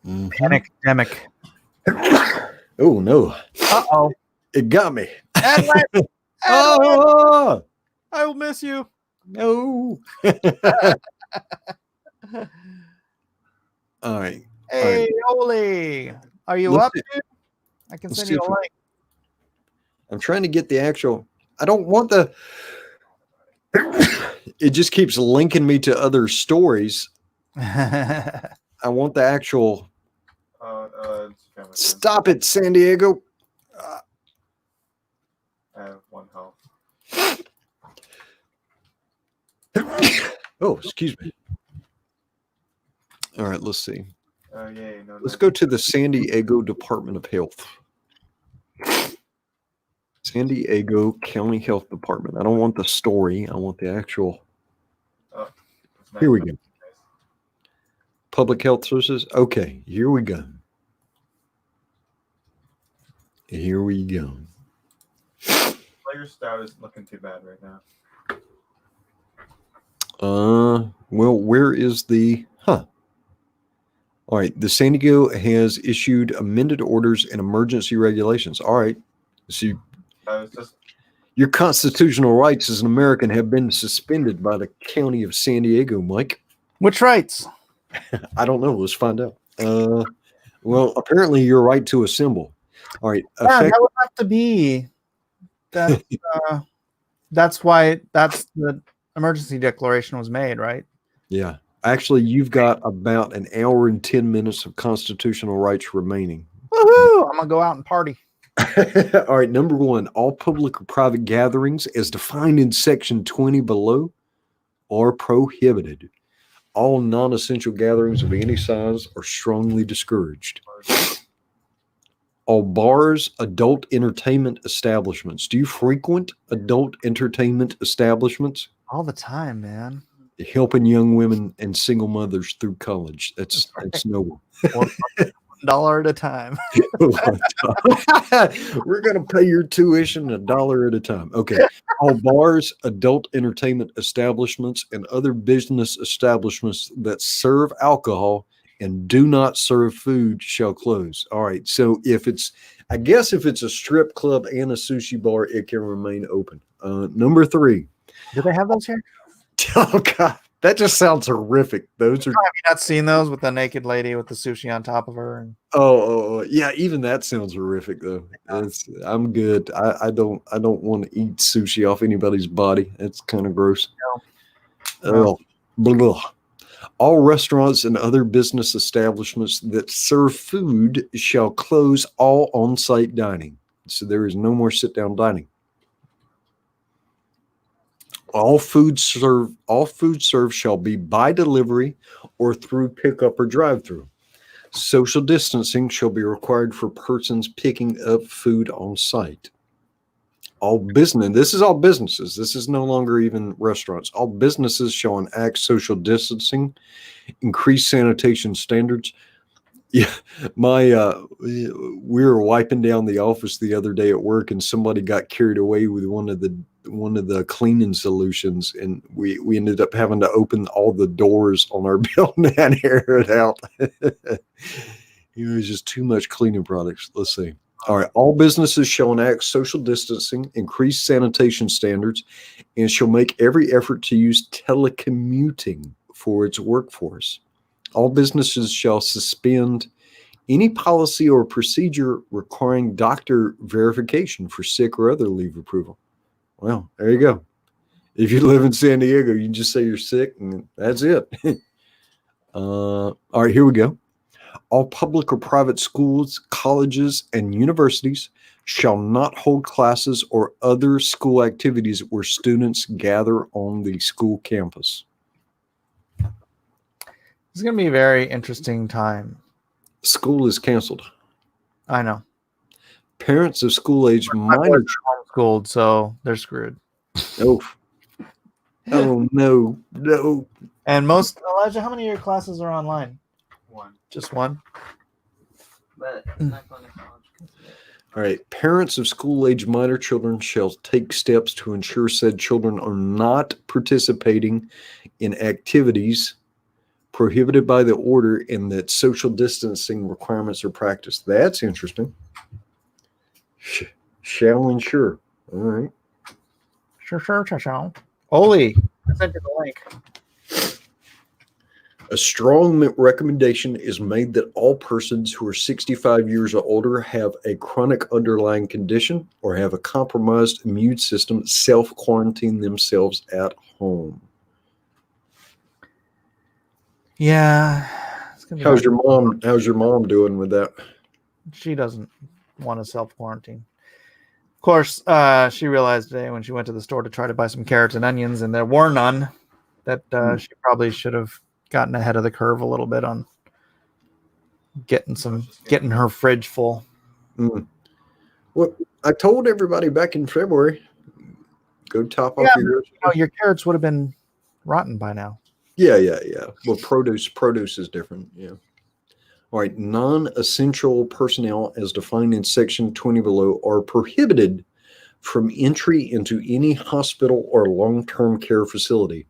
Pandemic. Oh, no. Uh-oh. It got me. Edwin! Oh! I will miss you. No. All right. Hey, Oli. Are you up, dude? I can send you a link. I'm trying to get the actual. I don't want the. It just keeps linking me to other stories. I want the actual. Stop it, San Diego. I have one health. Oh, excuse me. All right, let's see. Oh, yay. No, Let's go to the San Diego Department of Health. San Diego County Health Department. I don't want the story. I want the actual. Oh, Here we go. Public Health Services. Okay, here we go. Here we go. Player stout isn't looking too bad right now. Well, where is the All right, the San Diego has issued amended orders and emergency regulations. All right. So your constitutional rights as an American have been suspended by the county of San Diego, Mike. Which rights? I don't know. Let's find out. Well, apparently your right to assemble. All right. Yeah, that would have to be. That's why the emergency declaration was made, right? Yeah. Actually, you've got about an hour and 10 minutes of constitutional rights remaining. Woohoo! I'm gonna go out and party. All right. Number one, all public or private gatherings as defined in section 20 below are prohibited. All non-essential gatherings of any size are strongly discouraged. All bars, adult entertainment establishments. Do you frequent adult entertainment establishments? All the time, man. Helping young women and single mothers through college. That's noble. $1 at a time. We're going to pay your tuition $1 at a time. Okay. All bars, adult entertainment establishments, and other business establishments that serve alcohol and do not serve food shall close. All right. So if it's a strip club and a sushi bar, it can remain open. Number 3. Do they have those here? Oh God, that just sounds horrific. Those are. Have you not seen those with the naked lady with the sushi on top of her? And... Oh, yeah. Even that sounds horrific, though. I'm good. I don't want to eat sushi off anybody's body. It's kind of gross. No. Blah. All restaurants and other business establishments that serve food shall close all on-site dining. So there is no more sit-down dining. All food served shall be by delivery or through pickup or drive-through. Social distancing shall be required for persons picking up food on site. This is all businesses. This is no longer even restaurants. All businesses shall enact social distancing, increase sanitation standards. Yeah, we were wiping down the office the other day at work, and somebody got carried away with one of the cleaning solutions, and we ended up having to open all the doors on our building and air it out. It was just too much cleaning products. Let's see. All right. All businesses shall enact social distancing, increase sanitation standards, and shall make every effort to use telecommuting for its workforce. All businesses shall suspend any policy or procedure requiring doctor verification for sick or other leave approval. Well, there you go. If you live in San Diego, you can just say you're sick, and that's it. All right, here we go. All public or private schools, colleges, and universities shall not hold classes or other school activities where students gather on the school campus. It's going to be a very interesting time. School is canceled. I know. Parents of school-age minor homeschooled, so they're screwed. Oh no. And Elijah, how many of your classes are online? One. Just one? But I'm not going to college. All right. Parents of school-age minor children shall take steps to ensure said children are not participating in activities prohibited by the order and that social distancing requirements are practiced. That's interesting. Shall ensure. All right. Sure. Oli, I sent you the link. A strong recommendation is made that all persons who are 65 years or older have a chronic underlying condition or have a compromised immune system self-quarantine themselves at home. Yeah. How's your mom doing with that? She doesn't want to self-quarantine. Of course, she realized today when she went to the store to try to buy some carrots and onions, and there were none. that she probably should have gotten ahead of the curve a little bit on getting her fridge full. Mm. Well, I told everybody back in February, go top off your. Your carrots would have been rotten by now. Yeah. Well, produce is different. Yeah. All right. Non-essential personnel, as defined in Section 20 below, are prohibited from entry into any hospital or long-term care facility.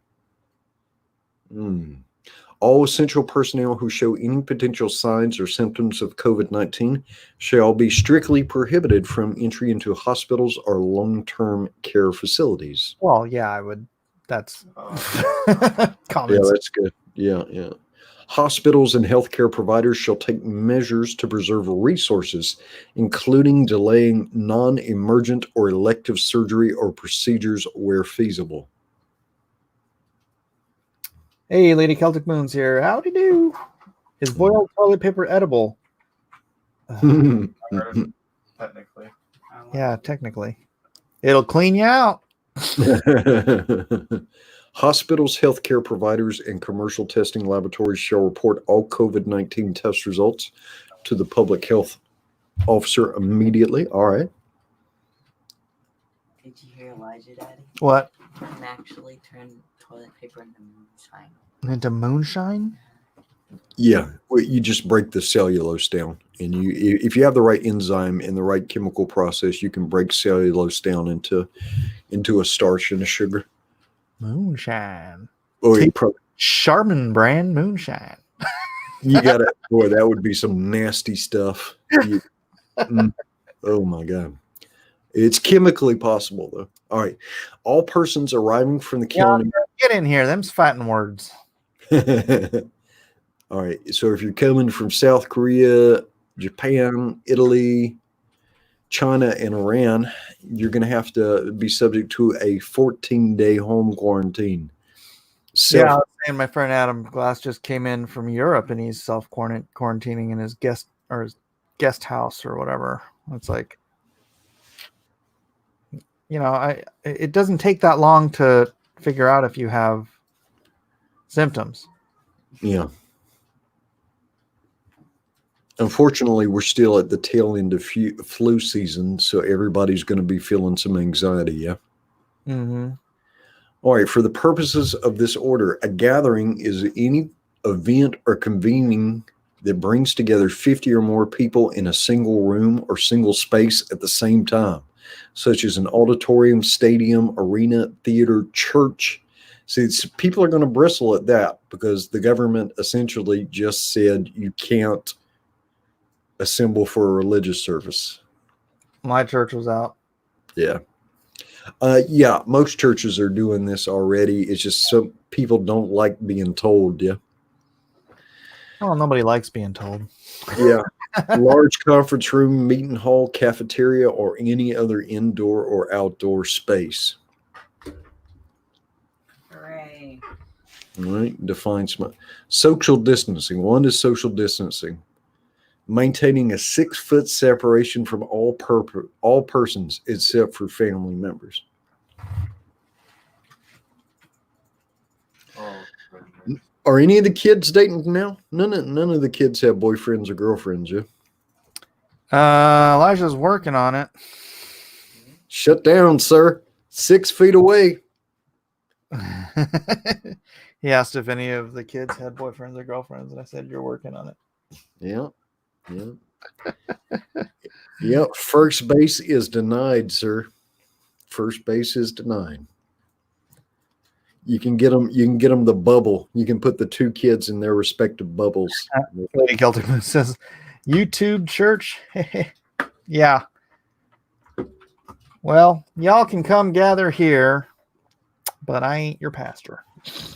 All essential personnel who show any potential signs or symptoms of COVID-19 shall be strictly prohibited from entry into hospitals or long-term care facilities. Well, yeah, I would. That's common. Yeah, that's good. Yeah. Hospitals and healthcare providers shall take measures to preserve resources, including delaying non-emergent or elective surgery or procedures where feasible. Hey, Lady Celtic Moons here. Howdy do. Is boiled toilet paper edible? Technically. Yeah, technically. It'll clean you out. Hospitals, healthcare providers, and commercial testing laboratories shall report all COVID-19 test results to the public health officer immediately. All right. Did you hear Elijah, Daddy? What? You can actually turn toilet paper into moonshine. Into moonshine? Yeah, well, you just break the cellulose down, and if you have the right enzyme and the right chemical process, you can break cellulose down into a starch and a sugar. Moonshine. Oh, Charmin brand moonshine. You got it. Boy, that would be some nasty stuff. Oh my God. It's chemically possible, though. All right. All persons arriving from the county. Get in here. Them's fighting words. All right. So if you're coming from South Korea, Japan, Italy, China, and Iran, you're going to have to be subject to a 14-day home quarantine. Yeah, I was saying my friend Adam Glass just came in from Europe and he's self-quarantining in his guest house or whatever. It's like, it doesn't take that long to figure out if you have symptoms. Yeah. Unfortunately, we're still at the tail end of flu season, so everybody's going to be feeling some anxiety, yeah? Mm-hmm. All right, for the purposes of this order, a gathering is any event or convening that brings together 50 or more people in a single room or single space at the same time, such as an auditorium, stadium, arena, theater, church. See, people are going to bristle at that because the government essentially just said you can't assemble for a religious service. My church was out. Yeah. Yeah, most churches are doing this already. It's just some people don't like being told, yeah. Well, nobody likes being told. Yeah. Large conference room, meeting hall, cafeteria, or any other indoor or outdoor space. Hooray. All right. Defines social distancing. One is social distancing. Maintaining a 6-foot separation from all persons except for family members. Are any of the kids dating now? None of the kids have boyfriends or girlfriends, yeah? Elijah's working on it. Shut down, sir. 6 feet away. He asked if any of the kids had boyfriends or girlfriends, and I said, you're working on it. Yeah. Yep. First base is denied, sir. First base is denied. You can get them the bubble. You can put the two kids in their respective bubbles. Lady Celtic Moon says, YouTube church? Yeah. Well, y'all can come gather here, but I ain't your pastor.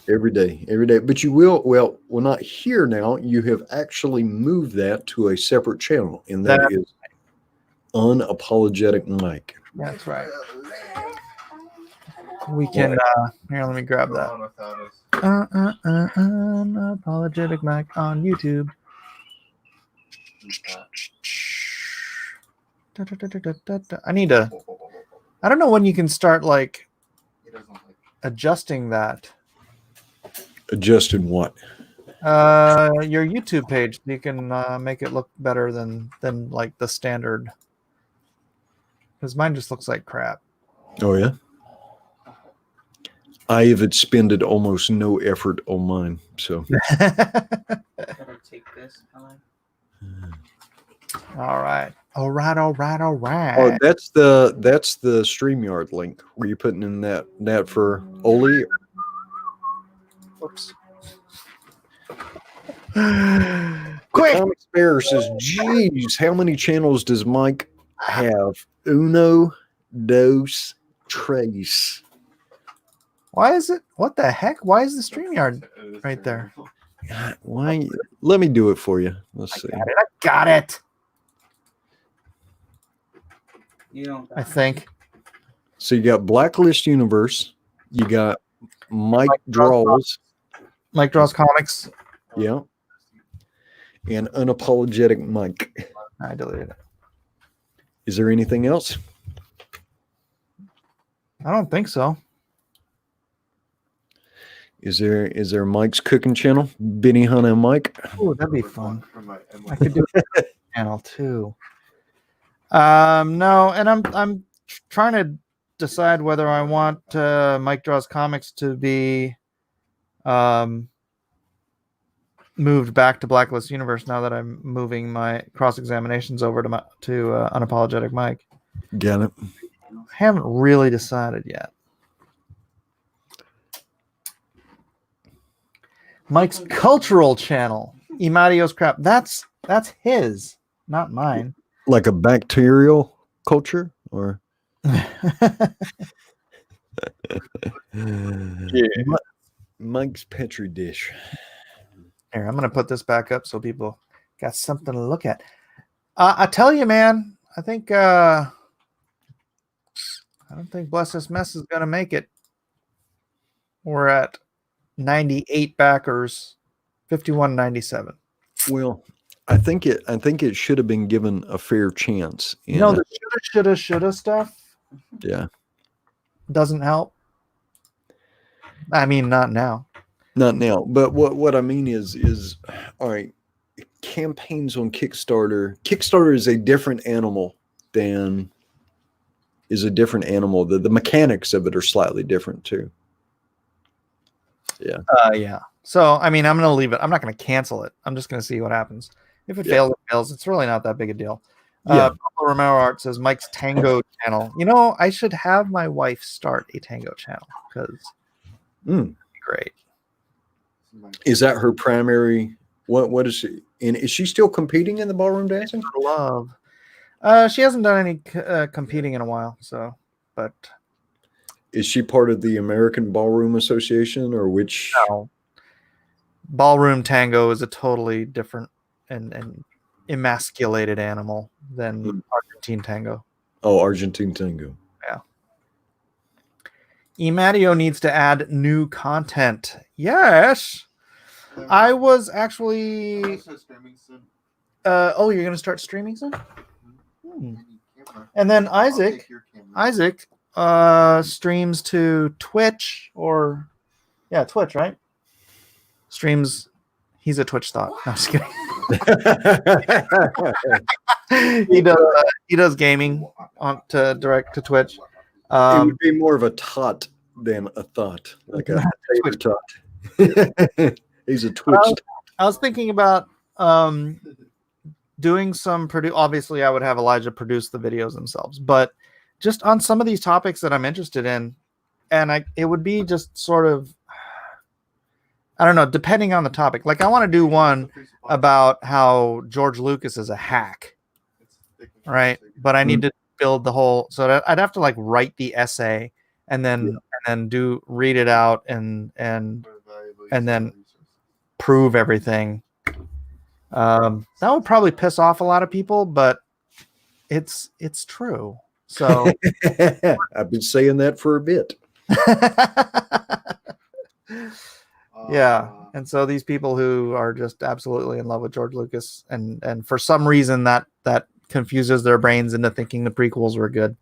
Every day. But you will, well, not here now. You have actually moved that to a separate channel, and that is Unapologetic Mike. That's right. We can, here, let me grab that. Unapologetic Mike on YouTube. I don't know when you can start, like, adjusting that. Adjusted what? Your YouTube page. You can make it look better than like the standard. Because mine just looks like crap. Oh yeah. I have expended almost no effort on mine, so. Better take this, Helen. All right. All right. Oh, that's the StreamYard link. Were you putting in that for Oli? Whoops. Quick! Comic Bear says, "Geez, how many channels does Mike have? Uno, dos, tres." Why is it? What the heck? Why is the StreamYard right there? God, why? Let me do it for you. Let's see. I got it. You don't. I think. So you got Blacklist Universe. You got Mike Draws. Mike Draws Comics. Yeah. And Unapologetic Mike. I deleted it. Is there anything else? I don't think so. Is there Mike's cooking channel? Benny Hunt and Mike? Oh, that'd be fun. I could do a channel too. No, and I'm trying to decide whether I want Mike Draws Comics to be moved back to Blacklist Universe now that I'm moving my cross examinations over to Unapologetic Mike. Got it. Haven't really decided yet. Mike's cultural channel, Imadio's crap. That's his, not mine. Like a bacterial culture, or Mike's Petri dish. Here, I'm gonna put this back up so people got something to look at. I tell you, man, I think I don't think Bless This Mess is gonna make it. We're at 98 backers, 51.97. Well, I think it should have been given a fair chance. You know, the shoulda stuff. Yeah, doesn't help. I mean, not now. Not now. But what I mean is all right. Campaigns on Kickstarter. Kickstarter is a different animal than The mechanics of it are slightly different too. Yeah. Yeah. So, I mean, I'm going to leave it. I'm not going to cancel it. I'm just going to see what happens. If it fails, it fails. It's really not that big a deal. Pablo Romero Art says Mike's Tango channel. You know, I should have my wife start a Tango channel because great. Is that her primary? What is she? And is she still competing in the ballroom dancing? For love. She hasn't done any competing in a while. So, but is she part of the American Ballroom Association or which? No. Ballroom tango is a totally different and emasculated animal than Argentine tango. Oh, Argentine tango. Yeah. Emadio needs to add new content. Yes. I was actually. Oh, you're going to start streaming soon? And then Isaac streams to Twitch or Twitch, right? Streams. He's a Twitch thought. No, I'm just kidding. He does gaming to direct to Twitch. It would be more of a tot than a thought, like a Twitch tot. He's a Twitch. I was thinking about doing some obviously I would have Elijah produce the videos themselves, but just on some of these topics that I'm interested in, and it would be just sort of, I don't know, depending on the topic. Like I want to do one about how George Lucas is a hack, right? But I need to build the whole, so that I'd have to like write the essay and then read it out and then prove everything. That would probably piss off a lot of people, but it's true. So I've been saying that for a bit. Yeah. And so these people who are just absolutely in love with George Lucas and for some reason that confuses their brains into thinking the prequels were good.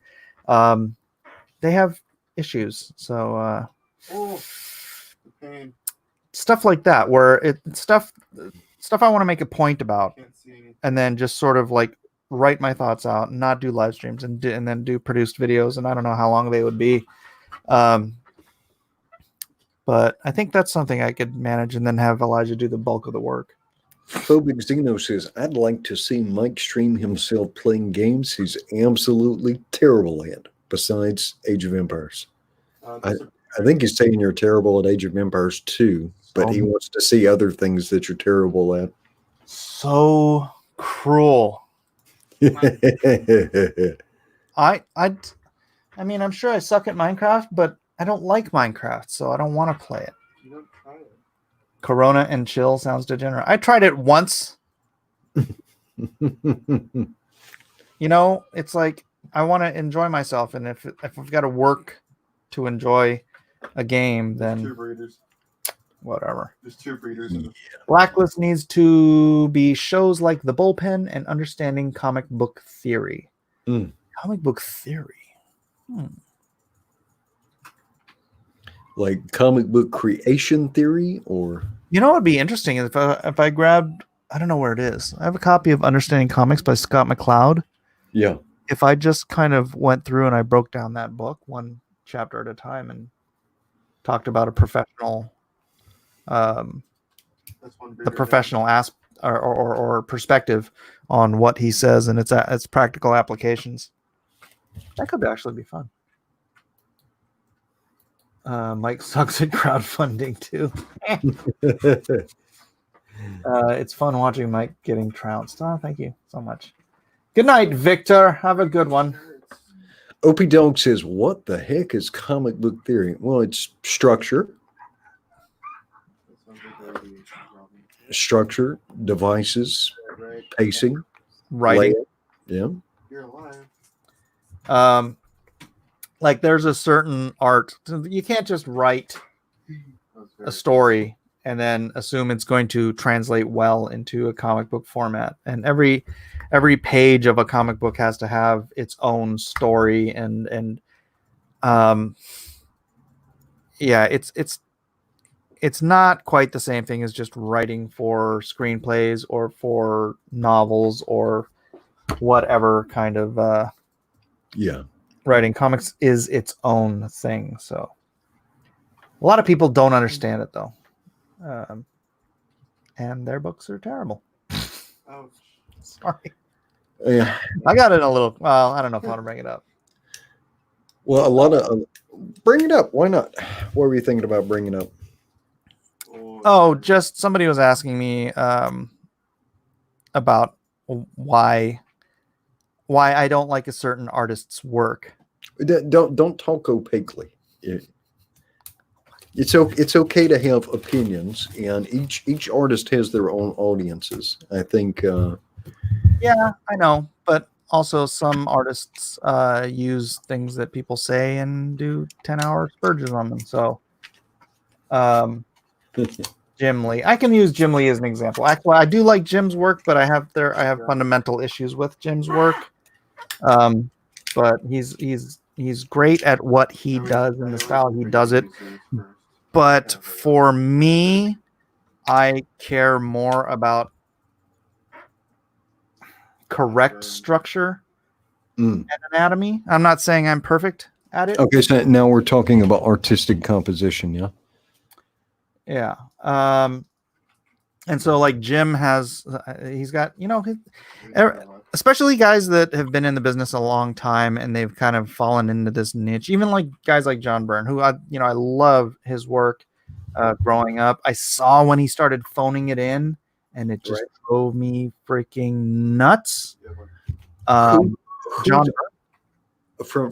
They have issues. So stuff like that, where it's stuff I want to make a point about, Can't see anything. and then just sort of like write my thoughts out, and not do live streams, and then do produced videos, and I don't know how long they would be. But I think that's something I could manage, and then have Elijah do the bulk of the work. Phobic Xeno says, I'd like to see Mike stream himself playing games he's absolutely terrible at, besides Age of Empires. I think he's saying you're terrible at Age of Empires too, but he wants to see other things that you're terrible at. So cruel. I mean, I'm sure I suck at Minecraft, but I don't like Minecraft, so I don't want to play it. You don't try it. Corona and chill sounds degenerate. I tried it once. You know, it's like I want to enjoy myself, and if I've got to work to enjoy a game, There's then two breeders. whatever. There's two breeders. In the Blacklist needs to be shows like The Bullpen and Understanding Comic Book Theory. Comic book theory. Like comic book creation theory, or You know what would be interesting is if I grabbed, I don't know where it is. I have a copy of Understanding Comics by Scott McCloud. yeah. If I just kind of went through and I broke down that book one chapter at a time and talked about a professional, That's one breeder. the professional aspect or perspective on what he says and its practical applications, that could actually be fun. Mike sucks at crowdfunding too. It's fun watching Mike getting trounced. Oh, thank you so much. Good night, Victor. Have a good one. Opie Dog says, what the heck is comic book theory? Well, it's structure, devices, Right. pacing, Writing. layout. Yeah. You're alive. Like there's a certain art. You can't just write a story and then assume it's going to translate well into a comic book format. And every page of a comic book has to have its own story and yeah, it's not quite the same thing as just writing for screenplays or for novels or whatever kind of Yeah. writing. Comics is its own thing. So a lot of people don't understand it though. And their books are terrible. Ouch. Sorry. Yeah. I got it a little, well, I don't know if I want to bring it up. Well, a lot of bring it up. Why not? What were you thinking about bringing up? Oh, just somebody was asking me about why I don't like a certain artist's work. Don't talk opaquely. It's okay to have opinions, and each artist has their own audiences. I think. Yeah, I know, but also some artists use things that people say and do 10-hour spurges on them. So, Jim Lee, I can use Jim Lee as an example. Actually, I do like Jim's work, but I have fundamental issues with Jim's work. But he's great at what he does and the style he does it. But for me, I care more about correct structure and anatomy. I'm not saying I'm perfect at it. Okay, so now we're talking about artistic composition, yeah? Yeah. And so like Jim has, he's got, especially guys that have been in the business a long time and they've kind of fallen into this niche, even like guys like John Byrne, who I love his work growing up. I saw when he started phoning it in and it just drove me freaking nuts. John Byrne.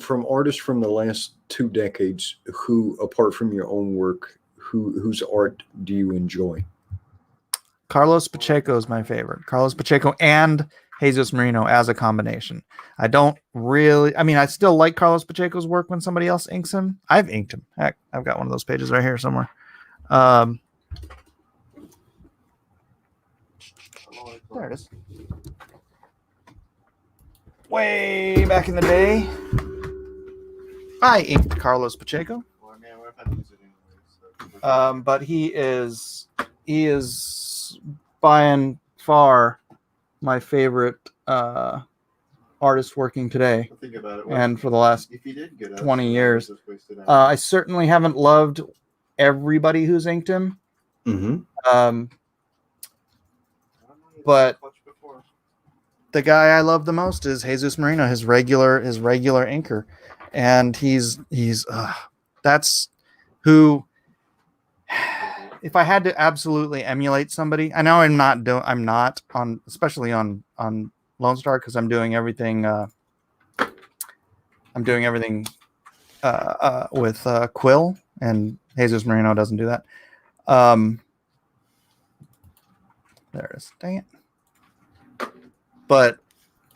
From artists from the last 2 decades, who, apart from your own work, whose art do you enjoy? Carlos Pacheco is my favorite. Carlos Pacheco and Jesus Marino as a combination. I don't really, I still like Carlos Pacheco's work when somebody else inks him. I've inked him. Heck, I've got one of those pages right here somewhere. There it is. Way back in the day, I inked Carlos Pacheco. Well, I mean, I've had to use it anyway, so But he is by and far my favorite artist working today, Think about it. and for the last If he did get us, 20 years. just wasted out. I certainly haven't loved everybody who's inked him. Mm-hmm. But the guy I love the most is Jesus Marino, his regular inker, and he's that's who. If I had to absolutely emulate somebody, I know I'm not on, especially on Lone Star, because I'm doing everything. With Quill, and Jesus Marino doesn't do that. There it is. Dang it. But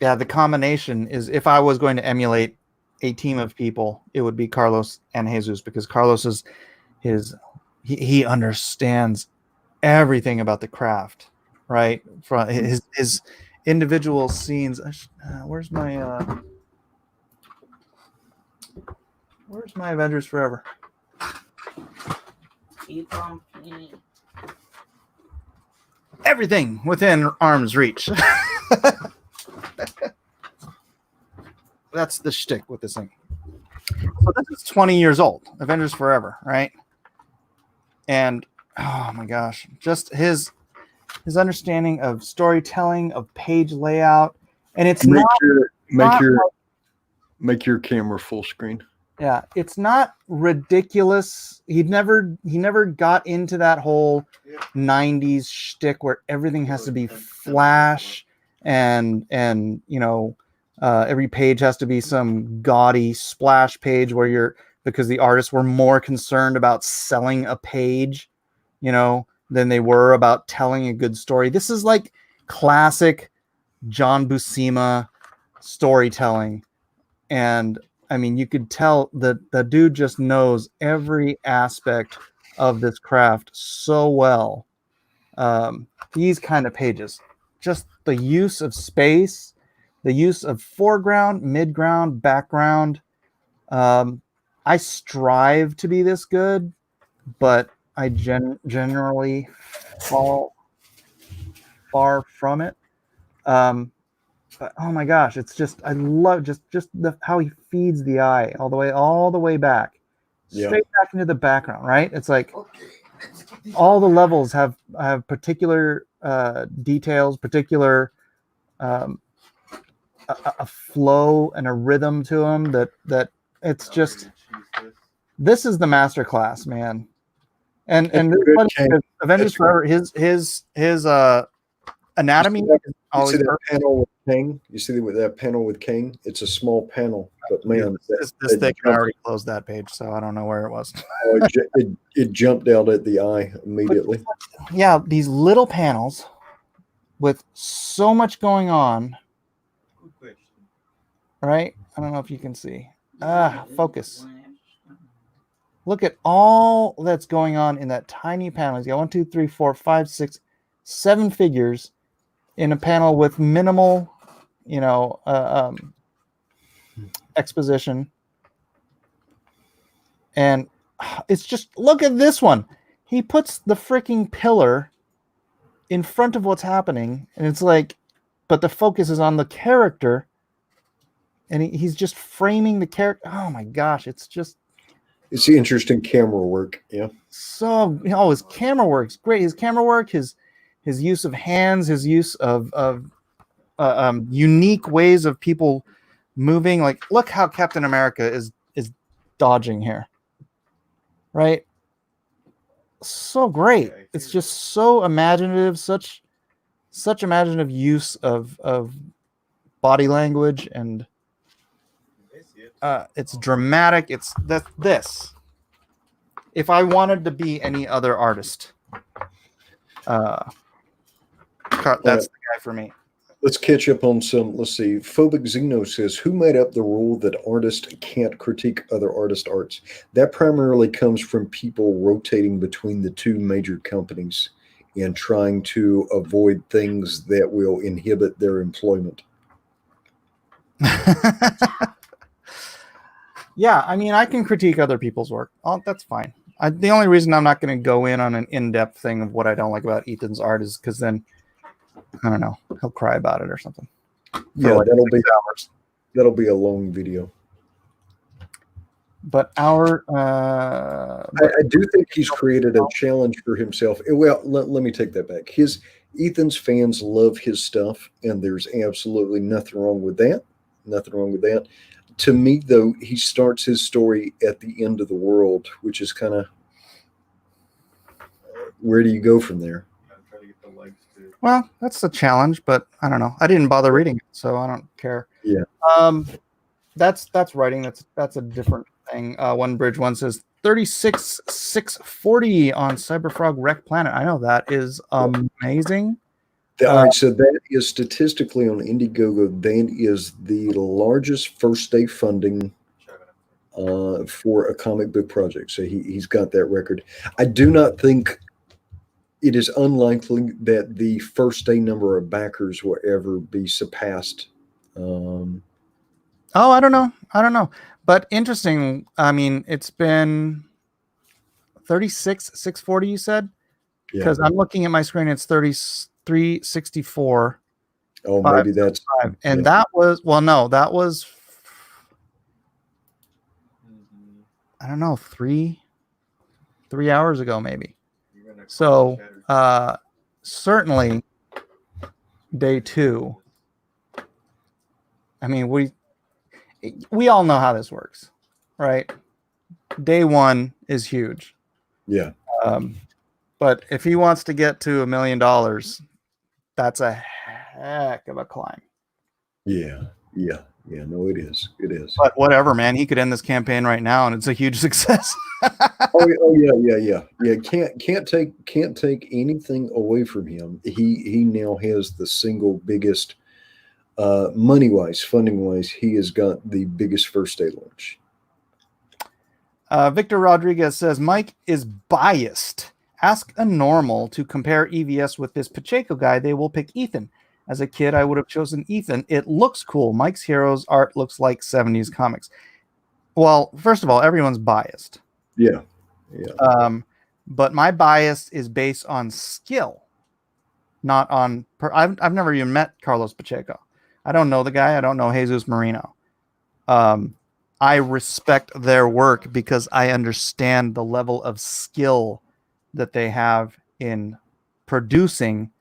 yeah, the combination is, if I was going to emulate a team of people, it would be Carlos and Jesus, because Carlos is he understands everything about the craft, right? From his individual scenes. Where's my Avengers Forever? Keep on playing. Everything within arm's reach. That's the shtick with this thing. So this is 20 years old, Avengers Forever, right? And oh my gosh, just his understanding of storytelling, of page layout, and it's make your camera full screen. Yeah, it's not ridiculous. He never got into that whole 90s shtick where everything has to be flash and every page has to be some gaudy splash page because the artists were more concerned about selling a page, than they were about telling a good story. This is like classic John Buscema storytelling. And I mean, you could tell that the dude just knows every aspect of this craft so well. These kind of pages, just the use of space, the use of foreground, midground, background. I strive to be this good, but I generally fall far from it. But oh my gosh, it's just, I love just how he feeds the eye all the way back, straight back into the background, right? It's like all the levels have particular details, particular a flow and a rhythm to them that it's just, this is the master class, man. And Avengers Forever, his anatomy. You see that panel with King? You see that panel with King? It's a small panel, but man, this thick. I already closed that page, so I don't know where it was. It jumped out at the eye immediately. Yeah, these little panels with so much going on. Right? I don't know if you can see. Focus. Look at all that's going on in that tiny panel. He's got 1, 2, 3, 4, 5, 6, 7 figures in a panel with minimal, exposition. And it's just, look at this one. He puts the freaking pillar in front of what's happening, and it's like, but the focus is on the character, and he's just framing the character. Oh my gosh, it's the interesting camera work. Yeah. So, his camera work's great. His camera work, his use of hands, his use of unique ways of people moving. Like, look how Captain America is dodging here, right? So great. It's just so imaginative. Such imaginative use of body language, and it's dramatic. It's this. If I wanted to be any other artist, that's the guy for me. Let's catch up on some. Let's see. Phobic Xeno says, who made up the rule that artists can't critique other artist arts? That primarily comes from people rotating between the two major companies and trying to avoid things that will inhibit their employment. Yeah, I mean, I can critique other people's work. Oh, that's fine. The only reason I'm not going to go in on an in-depth thing of what I don't like about Ethan's art is because then, I don't know, he'll cry about it or something. Yeah, like that'll 6 be hours. that'll be a long video. But our, I do think he's created a challenge for himself. Well, let me take that back. Ethan's fans love his stuff, and there's absolutely nothing wrong with that. Nothing wrong with that. To me, though, he starts his story at the end of the world, which is kind of where do you go from there? Try to get the legs to. well, that's a challenge, but I don't know. I didn't bother reading it, so I don't care. Yeah. That's writing. That's a different thing. One Bridge One says 36,640 on Cyberfrog Wreck Planet. I know that is amazing. All right, so that is statistically on Indiegogo. That is the largest first day funding for a comic book project. So he's got that record. I do not think it is unlikely that the first day number of backers will ever be surpassed. Oh, I don't know. But interesting. I mean, it's been 36,640. You said because I'm looking at my screen. It's 33,64. Oh, maybe that's and that was that was I don't know 3 hours ago maybe. So certainly day 2. I mean we all know how this works, right? Day 1 is huge. Yeah. But if he wants to get to $1 million, that's a heck of a climb. Yeah. No, it is. It is. But whatever, man. He could end this campaign right now, and it's a huge success. Yeah. Can't take anything away from him. He now has the single biggest, money wise, funding wise. He has got the biggest first day launch. Victor Rodriguez says Mike is biased. Ask a normal to compare EVS with this Pacheco guy. They will pick Ethan. As a kid, I would have chosen Ethan. It looks cool. Mike's Heroes art looks like 70s comics. Well, first of all, everyone's biased. Yeah. But my bias is based on skill, not on. I've never even met Carlos Pacheco. I don't know the guy. I don't know Jesus Marino. I respect their work because I understand the level of skill that they have in producing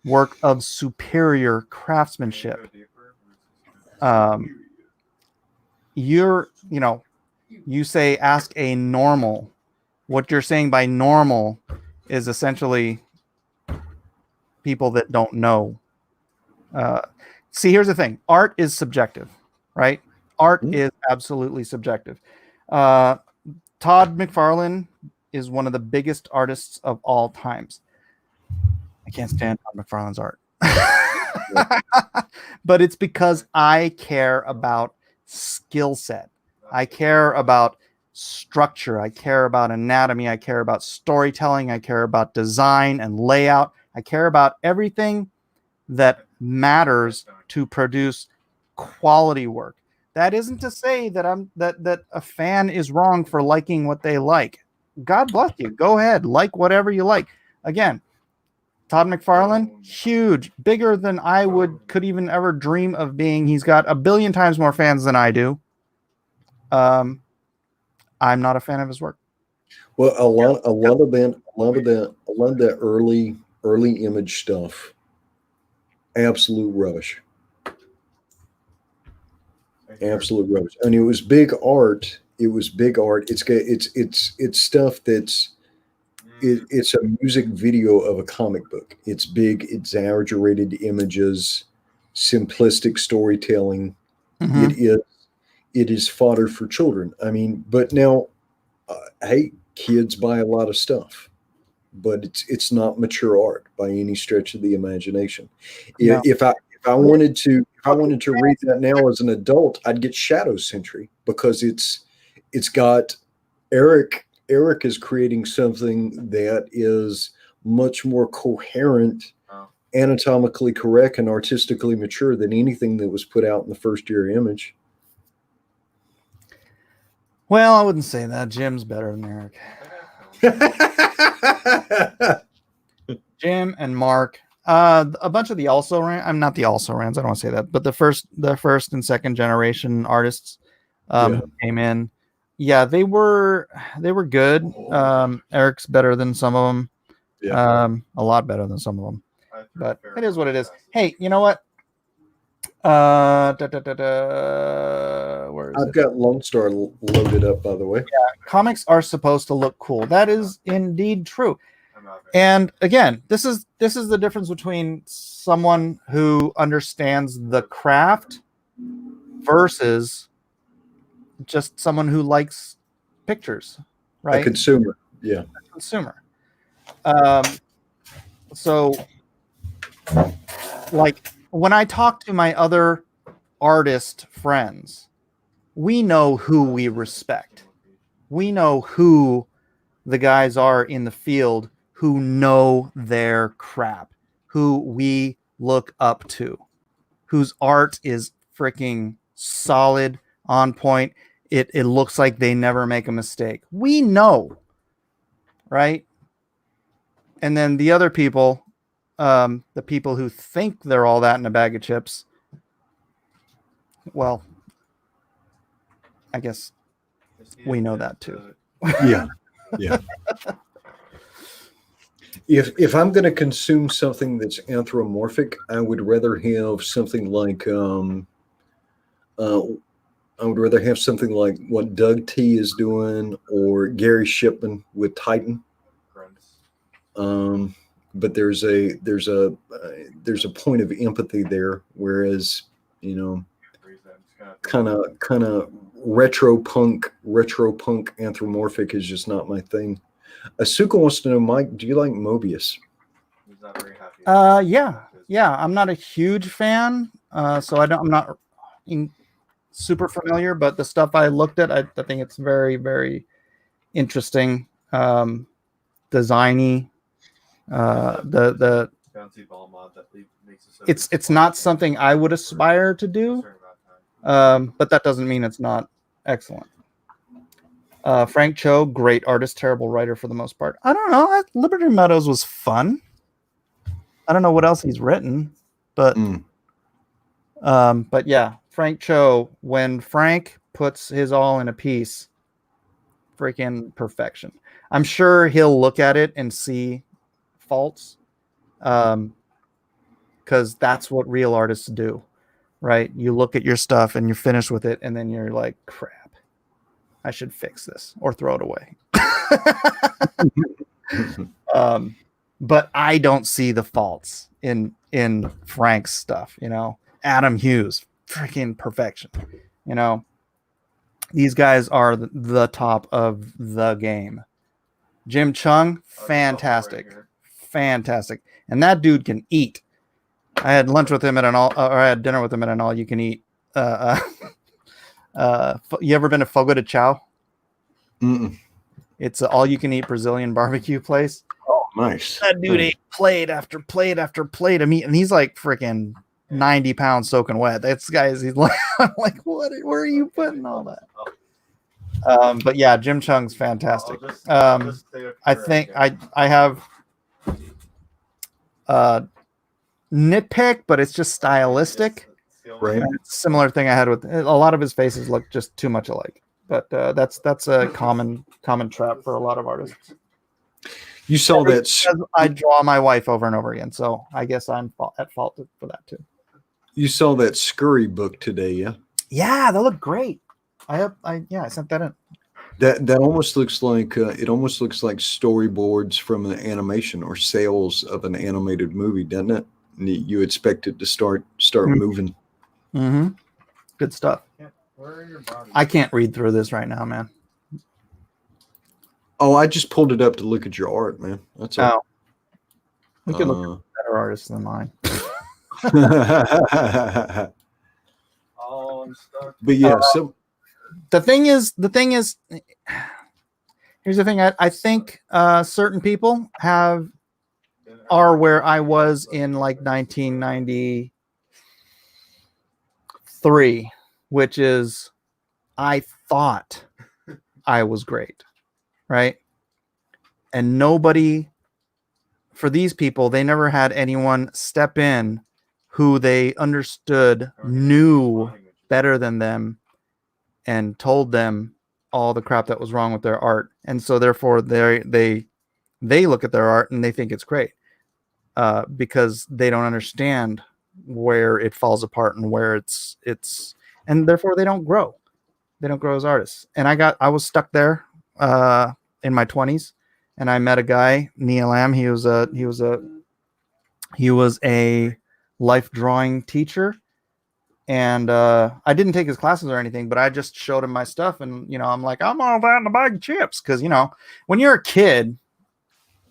work of superior craftsmanship. You say ask a normal. What you're saying by normal is essentially people that don't know. See, here's the thing. Art is subjective, right? Art is absolutely subjective. Todd McFarlane is one of the biggest artists of all times. I can't stand Todd McFarlane's art. But it's because I care about skill set. I care about structure. I care about anatomy. I care about storytelling. I care about design and layout. I care about everything that matters to produce quality work. That isn't to say that that a fan is wrong for liking what they like. God bless you. Go ahead, like whatever you like. Again, Todd McFarlane, huge, bigger than I could even ever dream of being. He's got 1 billion times more fans than I do. I'm not a fan of his work. Well, a lot of that early image stuff, absolute rubbish. Absolute rubbish. I mean, it was big art. It's stuff that's it's a music video of a comic book. It's big, exaggerated images, simplistic storytelling. Mm-hmm. It is fodder for children. I mean, but now, hey, kids buy a lot of stuff, but it's not mature art by any stretch of the imagination. No. If I wanted to read that now as an adult, I'd get Shadow Sentry because it's got Eric is creating something that is much more coherent, anatomically correct, and artistically mature than anything that was put out in the first year Image. Well, I wouldn't say that. Jim's better than Eric. Jim and Mark. A bunch of the also ran. I'm not the also rans. I don't want to say that, but the first and second generation artists who came in. Yeah, they were good. Eric's better than some of them. Yeah. A lot better than some of them. But it is what it is. Hey, you know what? Where is I've it? got Lone Star loaded up, by the way. Comics are supposed to look cool. That is indeed true. And again, this is the difference between someone who understands the craft versus just someone who likes pictures, right? A consumer. Yeah. Consumer. So like when I talk to my other artist friends, we know who we respect. We know who the guys are in the field who know their crap, who we look up to, whose art is freaking solid, on point. It looks like they never make a mistake. We know, right? And then the other people, the people who think they're all that in a bag of chips, well, I guess we know that too. Yeah. Yeah. If I'm going to consume something that's anthropomorphic, I would rather have something like I would rather have something like what Doug T is doing or Gary Shipman with Titan. But there's a point of empathy there, whereas kind of retro punk anthropomorphic is just not my thing. Asuka wants to know, Mike, do you like Mobius? He's not very happy. Yeah. I'm not a huge fan, so I'm not super familiar. But the stuff I looked at, I think it's very, very interesting, designy. The bouncy ball mod that makes it so it's not something I would aspire to do, but that doesn't mean it's not excellent. Frank Cho, great artist, terrible writer for the most part. I don't know. Liberty Meadows was fun. I don't know what else he's written, but yeah, Frank Cho, when Frank puts his all in a piece, freaking perfection. I'm sure he'll look at it and see faults, because that's what real artists do, right? You look at your stuff and you're finished with it, and then you're like, crap, I should fix this or throw it away. But I don't see the faults in Frank's stuff. Adam Hughes, freaking perfection. These guys are the top of the game. Jim Chung, fantastic, and that dude can eat. I had lunch with him at I had dinner with him at an all-you-can-eat. You ever been to Fogo de Chao? Mm-mm. It's an all-you-can-eat Brazilian barbecue place. Oh, nice. That dude ate plate after plate after plate of meat, and he's like freaking 90 pounds soaking wet. He's like, I'm like, what? Where are you putting all that? But yeah, Jim Chung's fantastic. I think I have nitpick, but it's just stylistic. Right. Similar thing I had with a lot of his faces look just too much alike. But that's a common trap for a lot of artists. You saw that. I draw my wife over and over again, so I guess I'm at fault for that too. You saw that Scurry book today, yeah? Yeah, they look great. I sent that in. That almost looks like it almost looks like storyboards from an animation or sales of an animated movie, doesn't it? And you expect it to start moving. Mm-hmm. Good stuff. I can't read through this right now, man. Oh, I just pulled it up to look at your art, man. That's all. We could look at better artists than mine. But yeah, so the thing is, here's the thing. I think certain people are where I was in like 1993, which is I thought I was great, right? and nobody, for these people, they never had anyone step in who they understood knew better than them and told them all the crap that was wrong with their art. And so therefore they look at their art and they think it's great, because they don't understand where it falls apart and where it's and therefore they don't grow as artists. And I was stuck there in my 20s, and I met a guy, Neil Lam. He was a life drawing teacher, and I didn't take his classes or anything, but I just showed him my stuff, and I'm like, I'm all that in a bag of chips, because when you're a kid,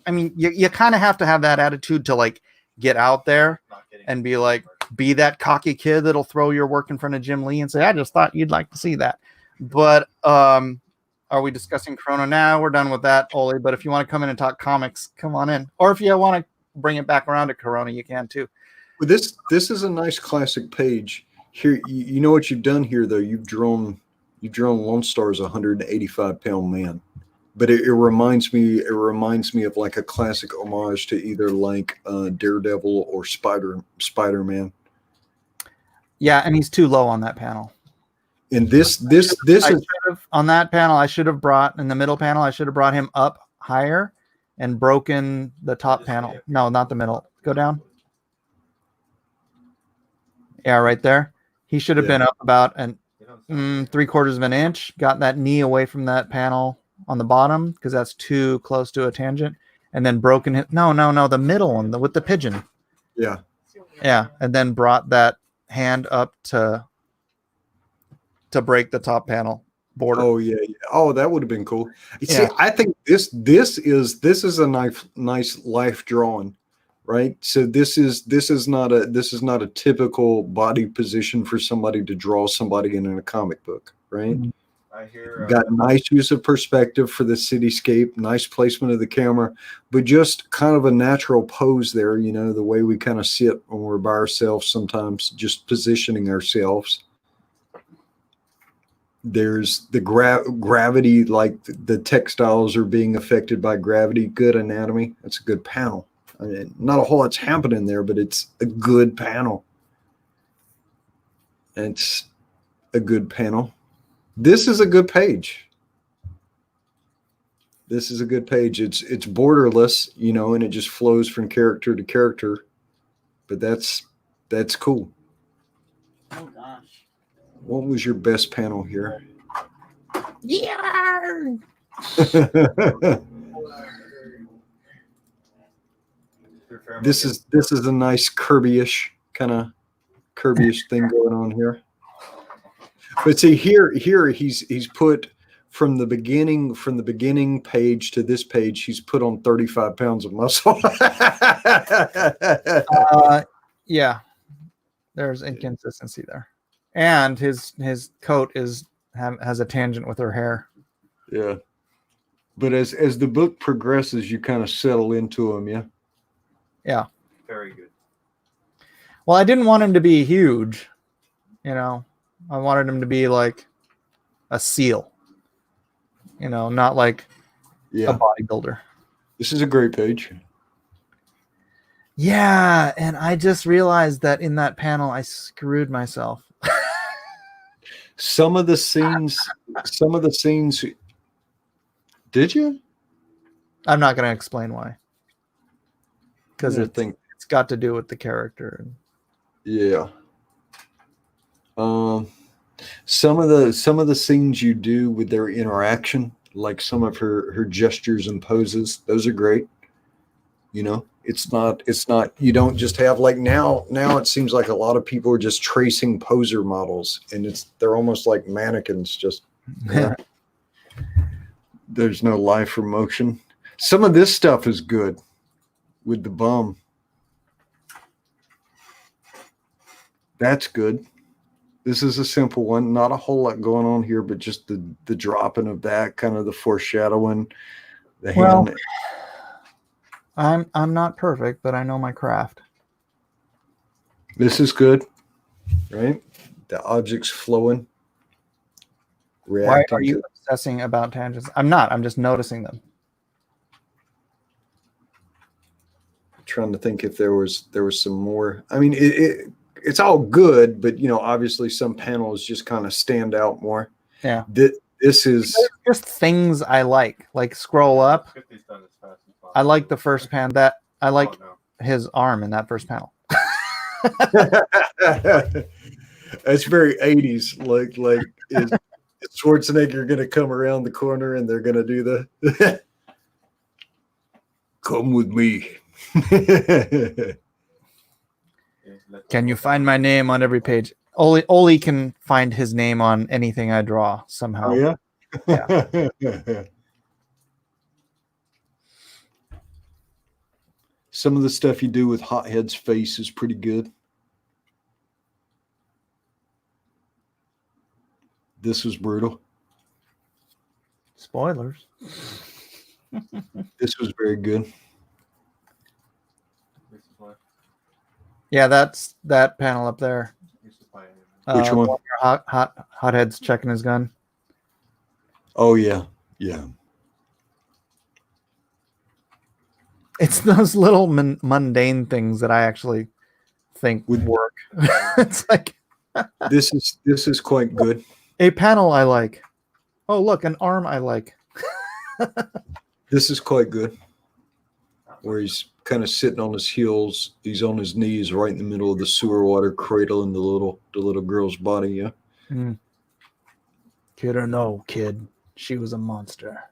I mean, you kind of have to have that attitude to like get out there and be like, be that cocky kid that'll throw your work in front of Jim Lee and say, I just thought you'd like to see that. But are we discussing Corona now? We're done with that, Oli. But if you want to come in and talk comics, come on in. Or if you want to bring it back around to Corona, you can too. Well, this is a nice classic page. Here, you know what you've done here, though. You've drawn Lone Star as a 185-pound man, but it reminds me of like a classic homage to either like Daredevil or Spider-Man. Yeah, and he's too low on that panel. And this is on that panel. I should have brought in the middle panel. I should have brought him up higher and broken the top panel. No, not the middle. Go down. Yeah, right there. He should have been up about 3/4 of an inch. Got that knee away from that panel on the bottom because that's too close to a tangent, and then broken it. No, the middle one with the pigeon. Yeah, and then brought that hand up to break the top panel border. Oh yeah. Oh, that would have been cool. See, I think this is a nice life drawing, right? So this is not a typical body position for somebody to draw somebody in a comic book, right? Mm-hmm. I hear Got nice use of perspective for the cityscape, nice placement of the camera, but just kind of a natural pose there, the way we kind of sit when we're by ourselves sometimes, just positioning ourselves. There's the gravity, like the textiles are being affected by gravity. Good anatomy. That's a good panel. I mean, not a whole lot's happening there, but it's a good panel. It's a good panel. This is a good page. This is a good page. It's borderless, and it just flows from character to character. But that's cool. Oh gosh. What was your best panel here? Yeah. This is a nice Kirby-ish thing going on here. But see here he's put from the beginning page to this page, he's put on 35 pounds of muscle. Yeah. There's inconsistency there. And his coat has a tangent with her hair. Yeah. But as the book progresses, you kind of settle into him, yeah? Yeah. very good. Well, I didn't want him to be huge, I wanted him to be like a seal, not like a bodybuilder. This is a great page. Yeah, and I just realized that in that panel I screwed myself. Some of the scenes. Did you? I'm not going to explain why, because I think it's got to do with the character. Yeah. Some of the scenes you do with their interaction, like some of her gestures and poses, those are great. It's not you don't just have like now it seems like a lot of people are just tracing poser models, and they're almost like mannequins, just there's no life or motion. Some of this stuff is good with the bum. That's good. This is a simple one, not a whole lot going on here, but just the dropping of that, kind of the foreshadowing, the hand. I'm not perfect, but I know my craft. This is good, right? The objects flowing. Why are you obsessing about tangents? I'm not. I'm just noticing them. trying to think if there was some more. I mean, it's all good, but obviously some panels just kind of stand out more. Yeah. This is just things I like scroll up. Let's get these done as fast as possible. I like the first pan that I like Oh, no. his arm in that first panel. that's very 80s. Like is Schwarzenegger going to come around the corner and they're going to do the come with me. Can you find my name on every page? Oli can find his name on anything I draw somehow. Oh yeah. Some of the stuff you do with Hothead's face is pretty good. This was brutal. Spoilers. This was very good. This is what Yeah, that's that panel up there. used to play. Which one? Your Hothead's checking his gun. Oh yeah, yeah. It's those little mundane things that I actually think would work. It's like This is quite good. a panel I like. Oh, look, an arm I like. This is quite good. Where he's kind of sitting on his heels, he's on his knees, right in the middle of the sewer water, cradling the little girl's body. Yeah. Mm. Kid or no kid, she was a monster.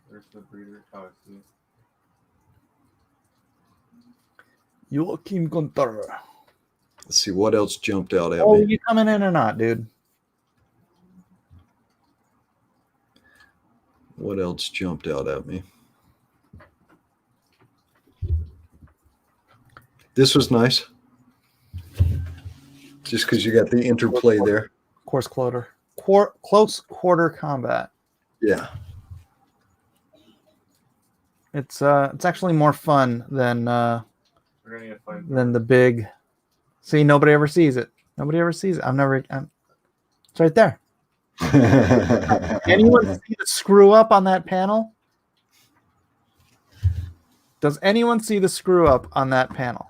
Where's the breeder? Oh, I see. Joachim Gunther. Let's see what else jumped out at Oh, me. you coming in or not, dude? What else jumped out at me? This was nice. Just because you got the interplay there. Close quarter combat. Yeah. It's actually more fun than We're gonna need to find. the big. See, nobody ever sees it. Nobody ever sees it. It's right there. Anyone see the screw up on that panel? Does anyone see the screw up on that panel?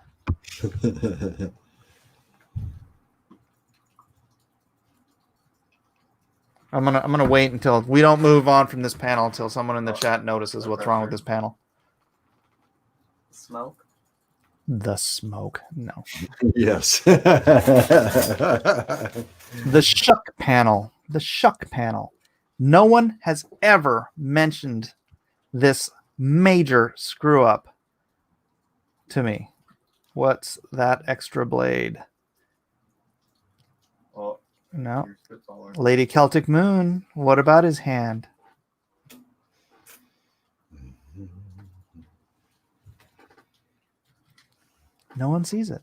I'm gonna wait until we don't move on from this panel until someone in the chat notices what's wrong with this panel. Smoke. The smoke. No. Yes. The shuck panel. The shuck panel. No one has ever mentioned this major screw up to me. What's that extra blade? Well, No. your spitballer. Lady Celtic Moon. What about his hand? No one sees it.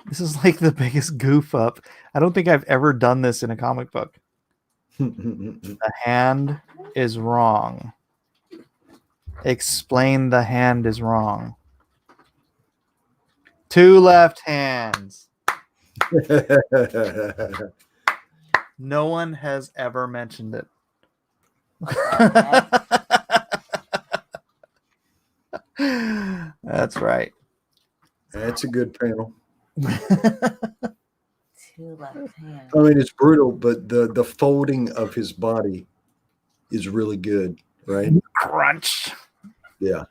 This is like the biggest goof up. I don't think I've ever done this in a comic book. The hand is wrong. Explain the hand is wrong. Two left hands. No one has ever mentioned it. That's right. That's a good panel. Two left hands. I mean, it's brutal, but the folding of his body is really good, right? Crunch. Yeah.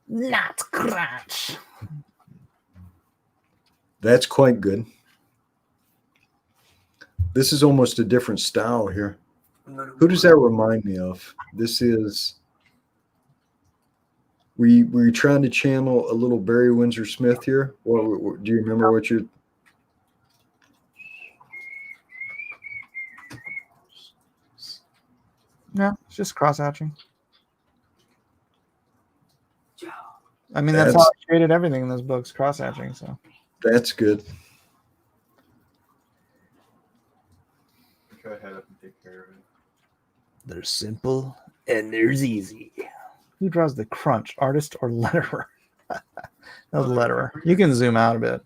Not crunch. That's quite good. This is almost a different style here. Who does that remind me of? This is... Were you trying to channel a little Barry Windsor Smith here? Or do you remember what you're... No, it's just cross hatching. I mean, that's how I created everything in those books, cross hatching. So that's good. Go ahead up and take care of it. there's simple and there's easy. Who draws the crunch, artist or letterer? That was letterer. You can zoom out a bit.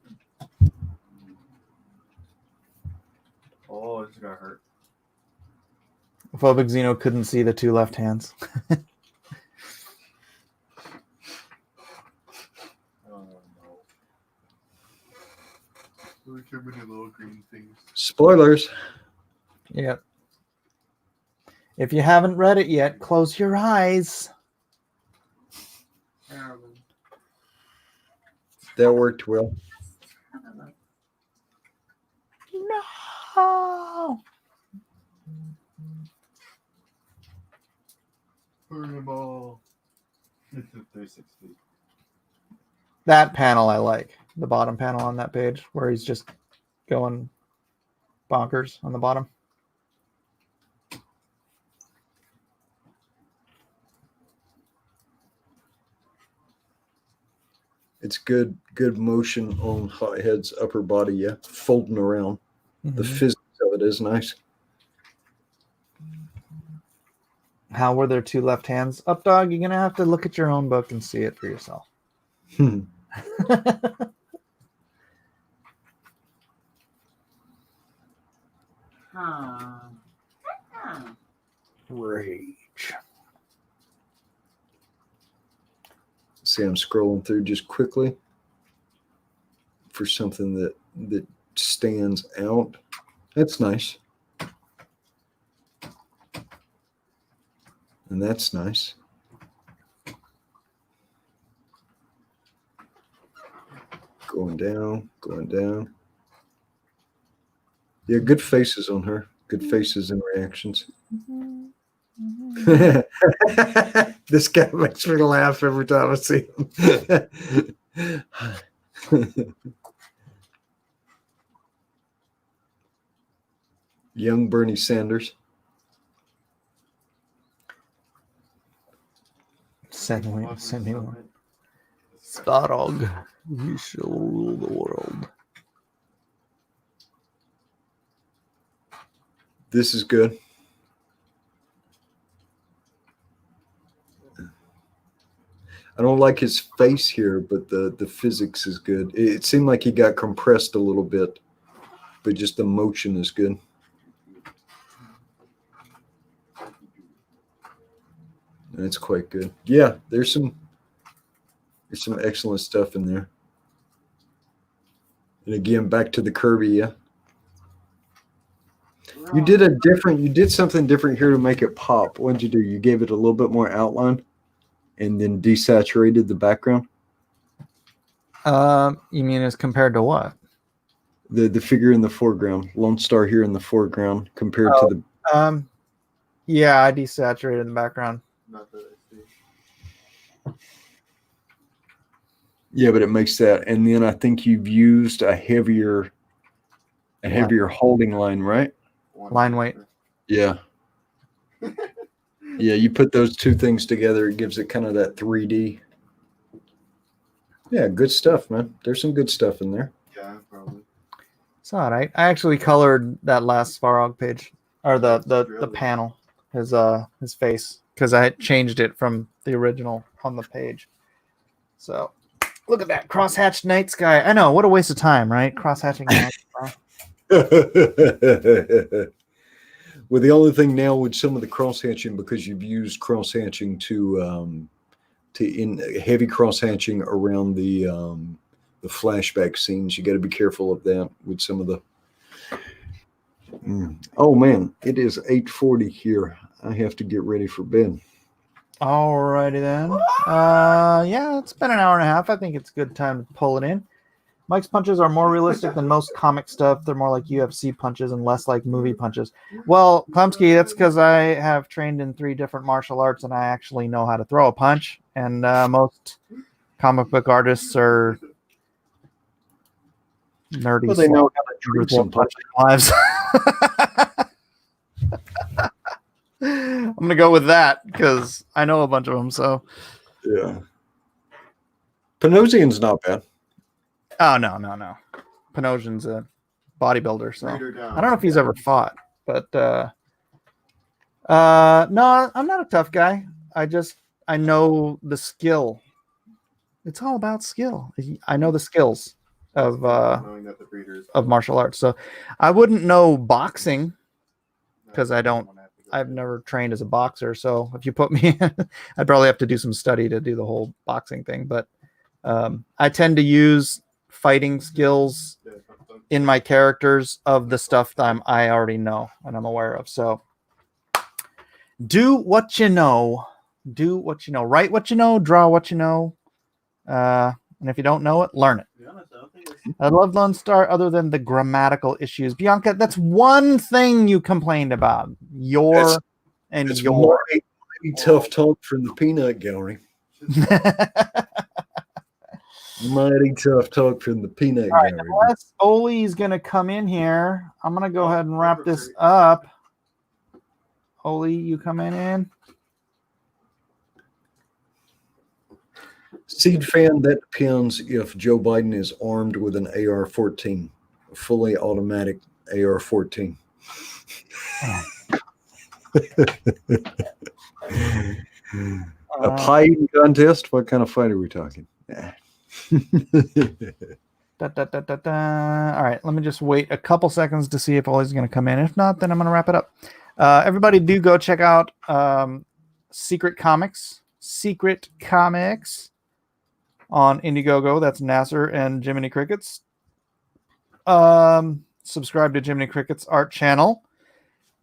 Just got hurt. Phobic Xeno couldn't see the two left hands. Oh no. There were too many little green things. Spoilers. Yep. If you haven't read it yet, close your eyes. That worked well. No. Fireball. It's a 360. That panel I like. The bottom panel on that page where he's just going bonkers on the bottom. It's good motion on Hothead's upper body, yeah. Folding around. The physics of it is nice. How were their two left hands? Up dog, you're gonna have to look at your own book and see it for yourself. Rage. See, I'm scrolling through just quickly for something that stands out. That's nice. And that's nice. Going down, going down. Yeah, good faces on her. Good faces and reactions. This guy makes me laugh every time I see him. Young Bernie Sanders. Send me one. Starog, you shall rule the world. This is good. I don't like his face here, but the physics is good. It seemed like he got compressed a little bit, but just the motion is good. And it's quite good. Yeah, there's some excellent stuff in there. And again, back to the Kirby, yeah. You did something different here to make it pop. What did you do? You gave it a little bit more outline and then desaturated the background? You mean as compared to what? The figure in the foreground, Lone Star here in the foreground compared to the yeah, I desaturated the background. Not that I see. Yeah, but it makes that, and then I think you've used a heavier holding line, right? Line weight. Yeah. Yeah, you put those two things together, it gives it kind of that 3D. Yeah, good stuff, man. There's some good stuff in there. Yeah, probably. It's all right. I actually colored that last Svarog page, or the panel, his face, because I had changed it from the original on the page. So look at that crosshatched night sky. I know, what a waste of time, right? Crosshatching night sky. Well, the only thing now with some of the cross hatching, because you've used cross hatching to in heavy cross hatching around the flashback scenes, you got to be careful of that with some of the. Oh man, it is 8:40 here. I have to get ready for bed. Alrighty then. Yeah, it's been an hour and a half. I think it's a good time to pull it in. Mike's punches are more realistic than most comic stuff. They're more like UFC punches and less like movie punches. Well, Klemsky, that's because I have trained in 3 different martial arts and I actually know how to throw a punch. And most comic book artists are nerdy. Well, they know how to treat some punches. Lives. I'm gonna go with that because I know a bunch of them. So yeah, Panosian's not bad. Oh no. Panosian's a bodybuilder, so I don't know if he's ever fought, but no, I'm not a tough guy. I know the skill. It's all about skill. I know the skills of martial arts. So I wouldn't know boxing, because I've never trained as a boxer. So if you put me, I'd probably have to do some study to do the whole boxing thing. But I tend to use fighting skills in my characters of the stuff that I already know and I'm aware of. So do what you know. Do what you know. Write what you know. Draw what you know. And if you don't know it, learn it. I love Lone Star other than the grammatical issues. Bianca, that's one thing you complained about. It's mighty tough talk from the peanut gallery. Mighty tough talk from the peanut gallery. Unless Oli's going to come in here, I'm going to go ahead and wrap this up. Oli, you coming in? Seed fan, that depends if Joe Biden is armed with an AR-14, a fully automatic AR-14. A pie eating contest? What kind of fight are we talking? All right, let me just wait a couple seconds to see if Oli's going to come in. If not, then I'm going to wrap it up. Everybody do go check out Secret Comics on Indiegogo. That's Nasser and Jiminy Crickets. Subscribe to Jiminy Crickets art channel.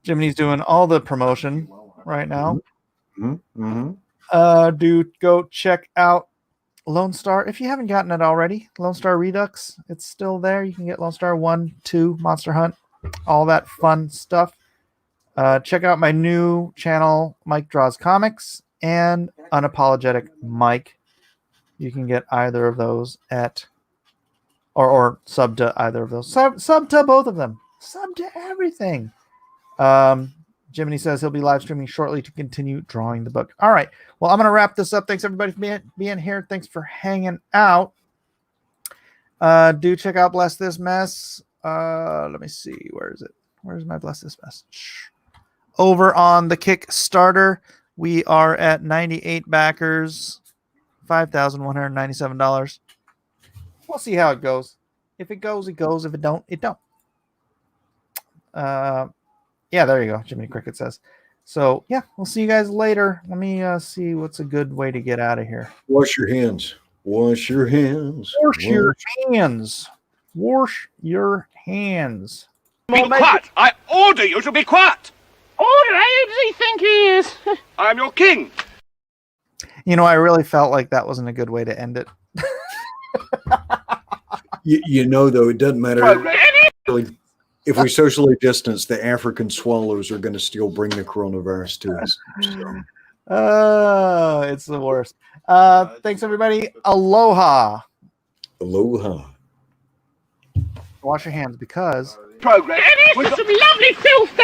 Jiminy's doing all the promotion right now. Do go check out Lone Star if you haven't gotten it already. Lone Star Redux, it's still there. You can get Lone Star 1, 2, Monster Hunt, all that fun stuff. Check out my new channel, Mike Draws Comics, and Unapologetic Mike. You can get either of those at or sub to either of those. Sub to both of them. Sub to everything. Jiminy says he'll be live streaming shortly to continue drawing the book. All right. Well, I'm going to wrap this up. Thanks, everybody, for being here. Thanks for hanging out. Do check out Bless This Mess. Let me see. Where is it? Where's my Bless This Mess? Over on the Kickstarter, we are at 98 backers, $5,197. We'll see how it goes. If it goes, it goes. If it don't, it don't. Yeah, there you go. Jiminy Cricket says. So, yeah, we'll see you guys later. Let me see what's a good way to get out of here. Wash your hands. Wash your hands. Wash your hands. Wash your hands. Be quiet! I order you to be quiet! Who does he think he is? I am your king. You know, I really felt like that wasn't a good way to end it. You know, though, it doesn't matter. If we socially distance, the African swallows are going to still bring the coronavirus to us. So. It's the worst. Thanks, everybody. Aloha. Aloha. Wash your hands because... Progress. Some lovely filth.